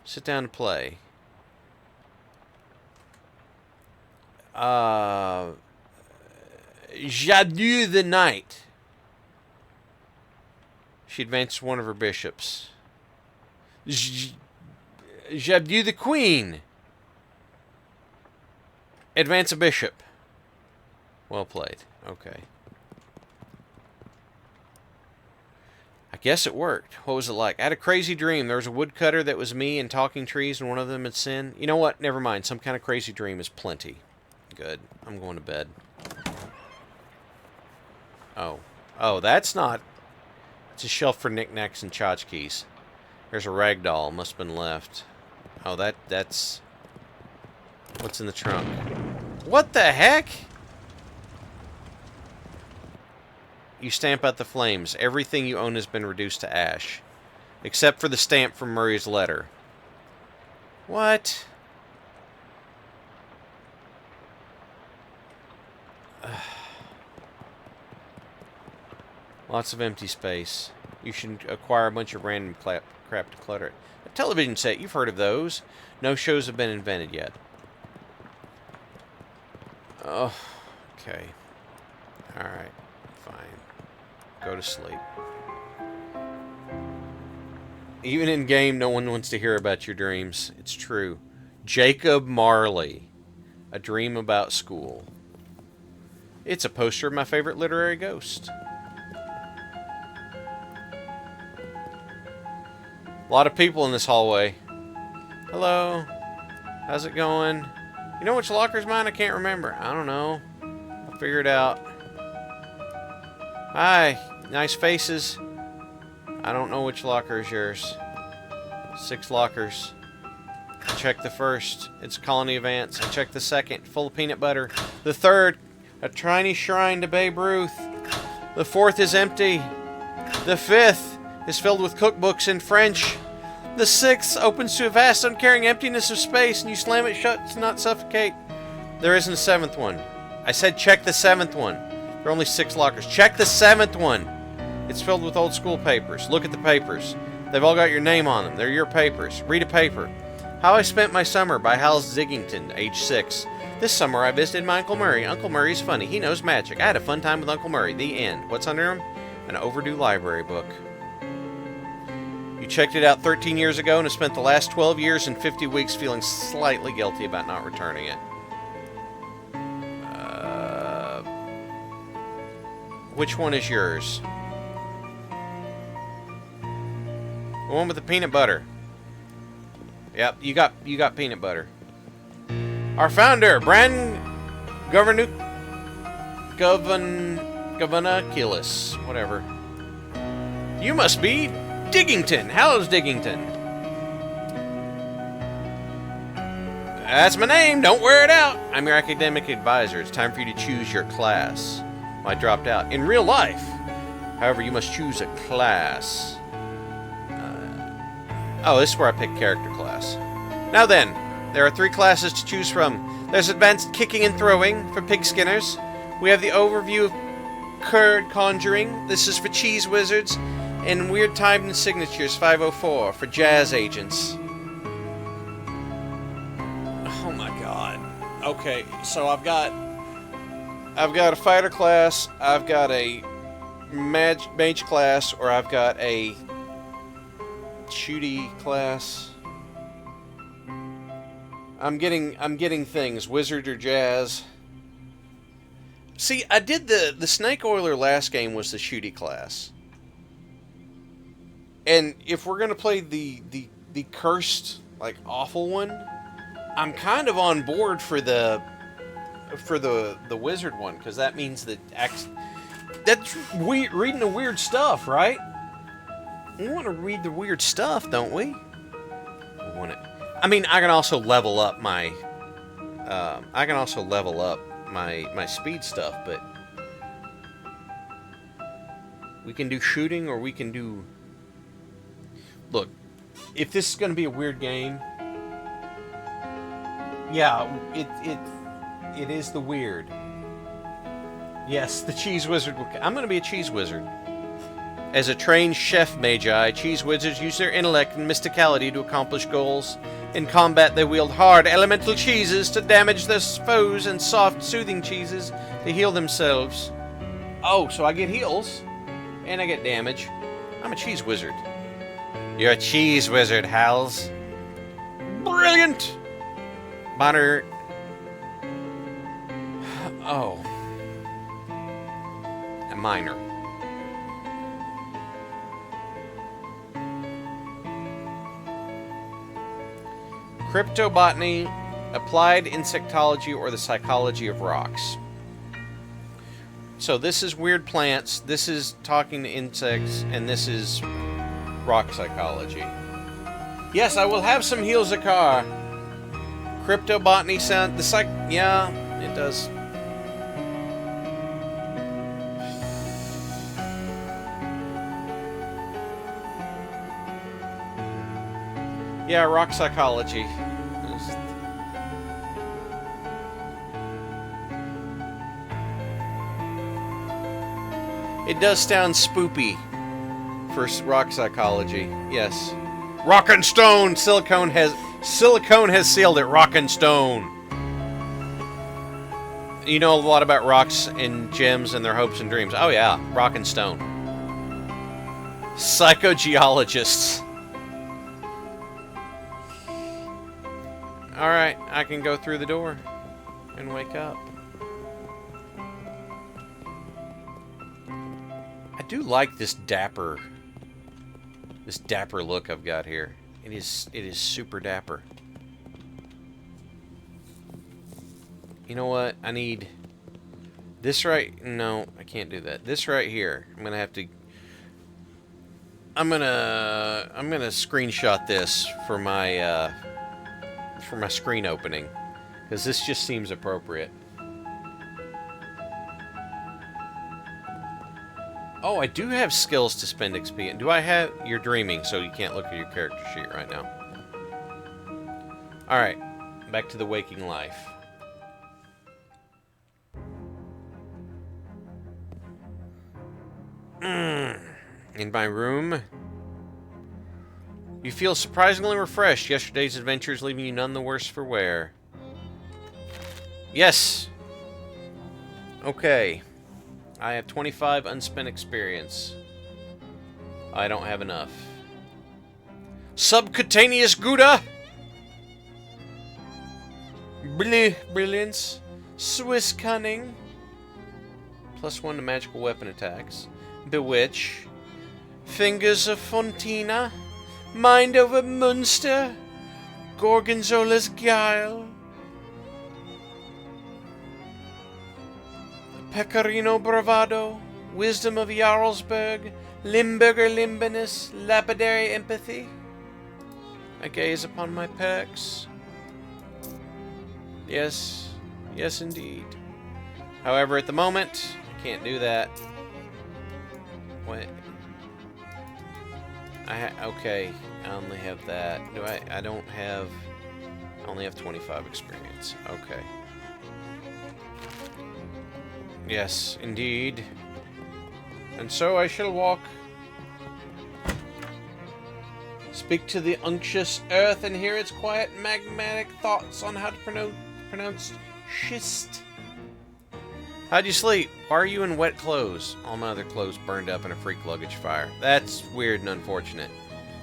Sit down and play. Jadu the Knight. She advances one of her bishops. Jadu the Queen. Advance a bishop. Well played. Okay. I guess it worked. What was it like? I had a crazy dream. There was a woodcutter that was me and talking trees, and one of them had sin. You know what? Never mind. Some kind of crazy dream is plenty. Good. I'm going to bed. Oh. Oh, that's not... It's a shelf for knickknacks and tchotchkes. There's a rag doll. Must have been left. Oh, that's... What's in the trunk? What the heck? You stamp out the flames. Everything you own has been reduced to ash. Except for the stamp from Murray's letter. What? Lots of empty space. You should acquire a bunch of random crap to clutter it. A television set, you've heard of those. No shows have been invented yet. Oh, okay. Alright, fine. Go to sleep. Even in game, no one wants to hear about your dreams. It's true. Jacob Marley. A Dream About School. It's a poster of my favorite literary ghost. A lot of people in this hallway. Hello. How's it going? You know which locker's mine? I can't remember. I don't know. I'll figure it out. Hi. Nice faces. I don't know which locker is yours. 6 lockers. I checked the first. It's Colony of Ants. I checked the second. Full of peanut butter. The third. A tiny shrine to Babe Ruth. The fourth is empty. The fifth is filled with cookbooks in French. The sixth opens to a vast, uncaring emptiness of space, and you slam it shut to not suffocate. There isn't a 7th one. I said check the 7th one. There are only 6 lockers. Check the 7th one. It's filled with old school papers. Look at the papers. They've all got your name on them. They're your papers. Read a paper. How I Spent My Summer by Halzikar, age 6. This summer I visited my Uncle Murray. Uncle Murray's funny. He knows magic. I had a fun time with Uncle Murray. The end. What's under him? An overdue library book. You checked it out 13 years ago and have spent the last 12 years and 50 weeks feeling slightly guilty about not returning it. Which one is yours? The one with the peanut butter. Yep, you got peanut butter. Our founder, Governaculus, whatever. You must be Diggington. How's Diggington? That's my name. Don't wear it out. I'm your academic advisor. It's time for you to choose your class. Well, I dropped out. In real life, however, you must choose a class. Oh, this is where I pick character class. Now then, there are 3 classes to choose from. There's Advanced Kicking and Throwing for Pig Skinners. We have the Overview of Curd Conjuring. This is for Cheese Wizards. And Weird Timed Signatures 504 for Jazz Agents. Oh my god. Okay, so I've got a fighter class, I've got a mage class, or I've got a shooty class. I'm getting things, wizard or jazz. See, I did the Snake Oiler last game was the shooty class. And if we're gonna play the cursed, like, awful one, I'm kind of on board for the wizard one, because that means that that's reading the weird stuff, right? We want to read the weird stuff, don't we? We want it. I mean, I can also level up my my speed stuff, but we can do shooting, or we can do. Look, if this is going to be a weird game, yeah, it is the weird. Yes, the cheese wizard. I'm going to be a cheese wizard. As a trained chef magi, cheese wizards use their intellect and mysticality to accomplish goals. In combat, they wield hard, elemental cheeses to damage their foes and soft, soothing cheeses to heal themselves. Oh, so I get heals, and I get damage. I'm a cheese wizard. You're a cheese wizard, Hals. Brilliant! Bonner. Oh. A minor. Cryptobotany, applied insectology, or the psychology of rocks. So this is weird plants, this is talking to insects, and this is rock psychology. Yes, I will have some Halzikar. Cryptobotany sound. Yeah, it does. Yeah, rock psychology. It does sound spoopy for rock psychology. Yes. Rock and stone. Silicone has sealed it. Rock and stone. You know a lot about rocks and gems and their hopes and dreams. Oh yeah, rock and stone. Psychogeologists. Alright, I can go through the door and wake up. I do like this dapper look I've got here. It is super dapper. You know what? I need this right. No, I can't do that. This right here. I'm gonna screenshot this for my screen opening, because this just seems appropriate. Oh, I do have skills to spend XP. Do I have... You're dreaming, so you can't look at your character sheet right now. Alright, back to the waking life. In my room. You feel surprisingly refreshed. Yesterday's adventures leaving you none the worse for wear. Yes! Okay. I have 25 unspent experience. I don't have enough. Subcutaneous Gouda! Brilliance. Swiss cunning. +1 to magical weapon attacks. Bewitch. Fingers of Fontina. Mind over Munster. Gorgonzola's guile. Pecorino bravado. Wisdom of Jarlsberg. Limburger limbiness. Lapidary empathy. I gaze upon my perks. Yes. Yes, indeed. However, at the moment, I can't do that. What? Okay, I only have that. I don't have... I only have 25 experience. Okay. Yes, indeed. And so I shall walk. Speak to the unctuous earth and hear its quiet magmatic thoughts on how to pronounce schist. How'd you sleep? Why are you in wet clothes? All my other clothes burned up in a freak luggage fire. That's weird and unfortunate.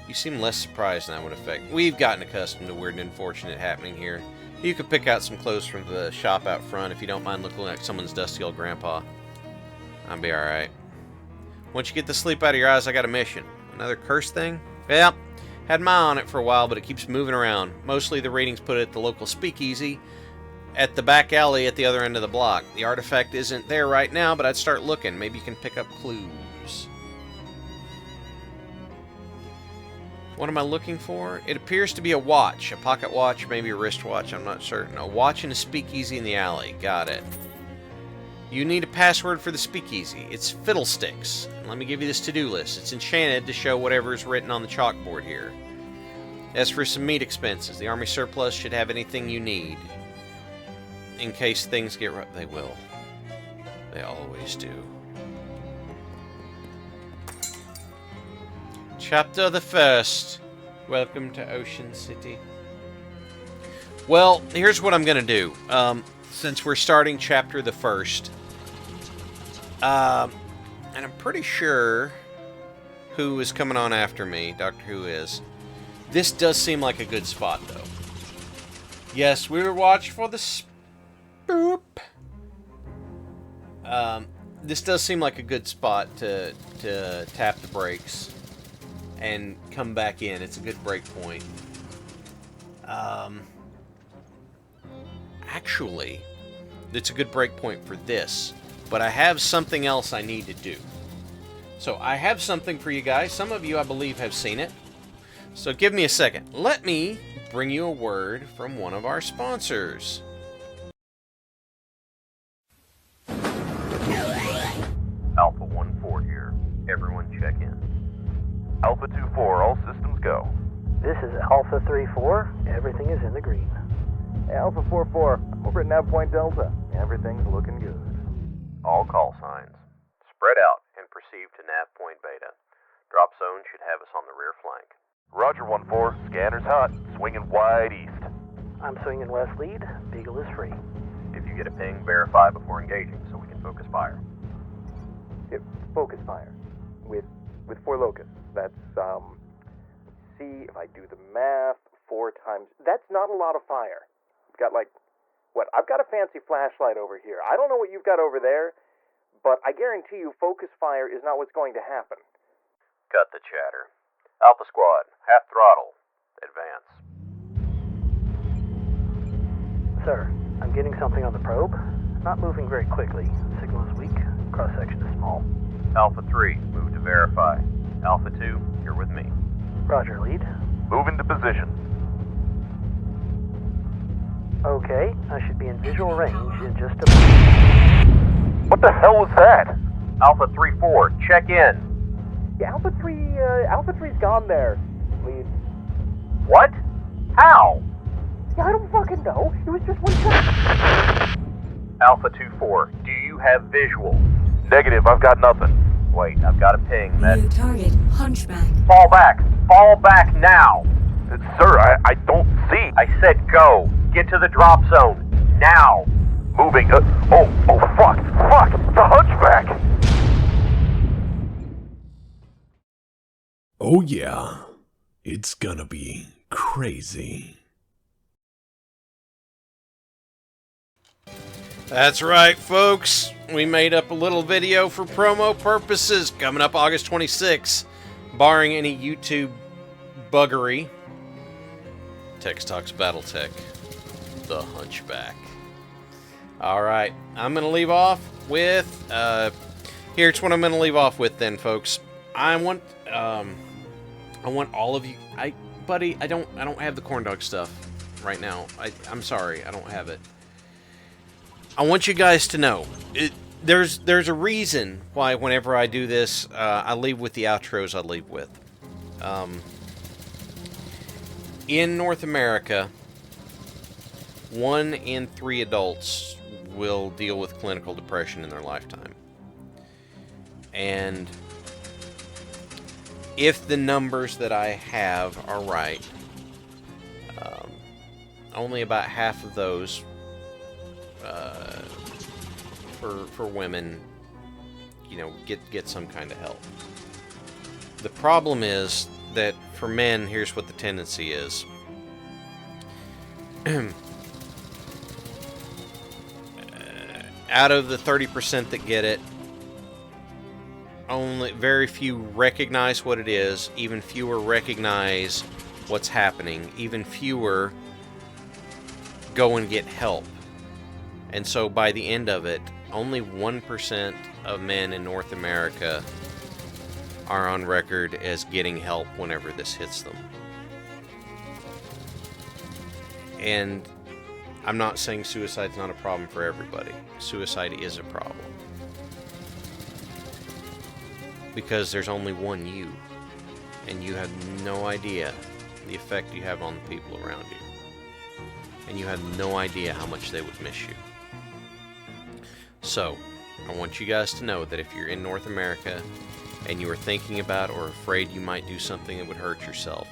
You seem less surprised than I would expect. We've gotten accustomed to weird and unfortunate happening here. You could pick out some clothes from the shop out front if you don't mind looking like someone's dusty old grandpa. I'll be alright. Once you get the sleep out of your eyes, I got a mission. Another curse thing? Well, had my eye on it for a while, but it keeps moving around. Mostly the readings put it at the local speakeasy at the back alley at the other end of the block. The artifact isn't there right now, but I'd start looking. Maybe you can pick up clues. What am I looking for? It appears to be a watch. A pocket watch, maybe a wristwatch, I'm not certain. A watch and a speakeasy in the alley. Got it. You need a password for the speakeasy. It's Fiddlesticks. Let me give you this to-do list. It's enchanted to show whatever is written on the chalkboard here. As for some meat expenses, the army surplus should have anything you need. In case things get rough. They will. They always do. Chapter the 1st. Welcome to Ocean City. Well, here's what I'm going to do. Since we're starting chapter the 1st. And I'm pretty sure Who is coming on after me. Doctor Who is. This does seem like a good spot, though. Yes, we were watching for the spoop. This does seem like a good spot to tap the brakes and come back in. It's a good break point. Actually, it's a good break point for this, but I have something else I need to do. So I have something for you guys. Some of you, I believe, have seen it. So give me a second. Let me bring you a word from one of our sponsors. Alpha 1-4 here. Everyone check in. Alpha 2-4, all systems go. This is Alpha 3-4. Everything is in the green. Alpha 4-4, over at Nav Point Delta. Everything's looking good. All call signs. Spread out and proceed to Nav Point Beta. Drop zone should have us on the rear flank. Roger 1-4, scanner's hot. Swinging wide east. I'm swinging west lead. Beagle is free. If you get a ping, verify before engaging so we can focus fire. Focus fire with 4 locusts. That's see if I do the math, 4 times. That's not a lot of fire. We've got I've got a fancy flashlight over here. I don't know what you've got over there, but I guarantee you focus fire is not what's going to happen. Cut the chatter. Alpha Squad, half throttle. Advance. Sir, I'm getting something on the probe. Not moving very quickly. Signal is weak. Cross-section is small. Alpha 3, move to verify. Alpha 2, you're with me. Roger, lead. Move into position. Okay, I should be in visual range in just a moment. What the hell was that? Alpha 3-4, check in. Yeah, Alpha 3's gone there. Lead. What? How? Yeah, I don't fucking know. It was just one shot. Alpha 2-4, do you have visual? Negative, I've got nothing. Wait, I've got a ping. New target, Hunchback. Fall back! Fall back now! Sir, I don't see. I said go. Get to the drop zone. Now! Moving. Fuck! The Hunchback! Oh yeah, it's gonna be crazy. That's right, folks. We made up a little video for promo purposes coming up August 26th, barring any YouTube buggery. Tex Talks Battletech, the Hunchback. All right, I'm going to leave off with, here's what I'm going to leave off with then, folks. I want all of you, buddy, I don't have the corn dog stuff right now. I'm sorry, I don't have it. I want you guys to know, there's a reason why whenever I do this, I leave with the outros I leave with. In North America, 1 in 3 adults will deal with clinical depression in their lifetime. And if the numbers that I have are right, only about half of those for women, get some kind of help. The problem is that for men, here's what the tendency is. Out of the 30% that get it, only very few recognize what it is. Even fewer recognize what's happening. Even fewer go and get help. And so by the end of it, only 1% of men in North America are on record as getting help whenever this hits them. And I'm not saying suicide's not a problem for everybody. Suicide is a problem. Because there's only one you. And you have no idea the effect you have on the people around you. And you have no idea how much they would miss you. So, I want you guys to know that if you're in North America and you are thinking about or afraid you might do something that would hurt yourself,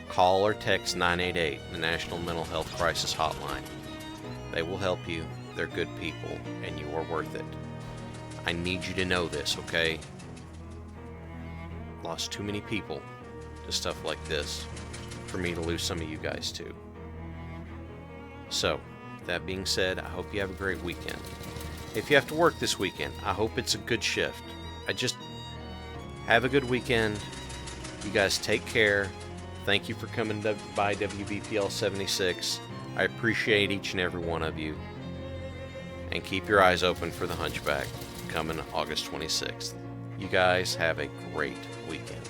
call or text 988, the National Mental Health Crisis Hotline. They will help you. They're good people, and you are worth it. I need you to know this, okay? Lost too many people to stuff like this for me to lose some of you guys too. So, that being said, I hope you have a great weekend. If you have to work this weekend, I hope it's a good shift. Have a good weekend. You guys take care. Thank you for coming by WBPL 76. I appreciate each and every one of you. And keep your eyes open for the Hunchback coming August 26th. You guys have a great weekend.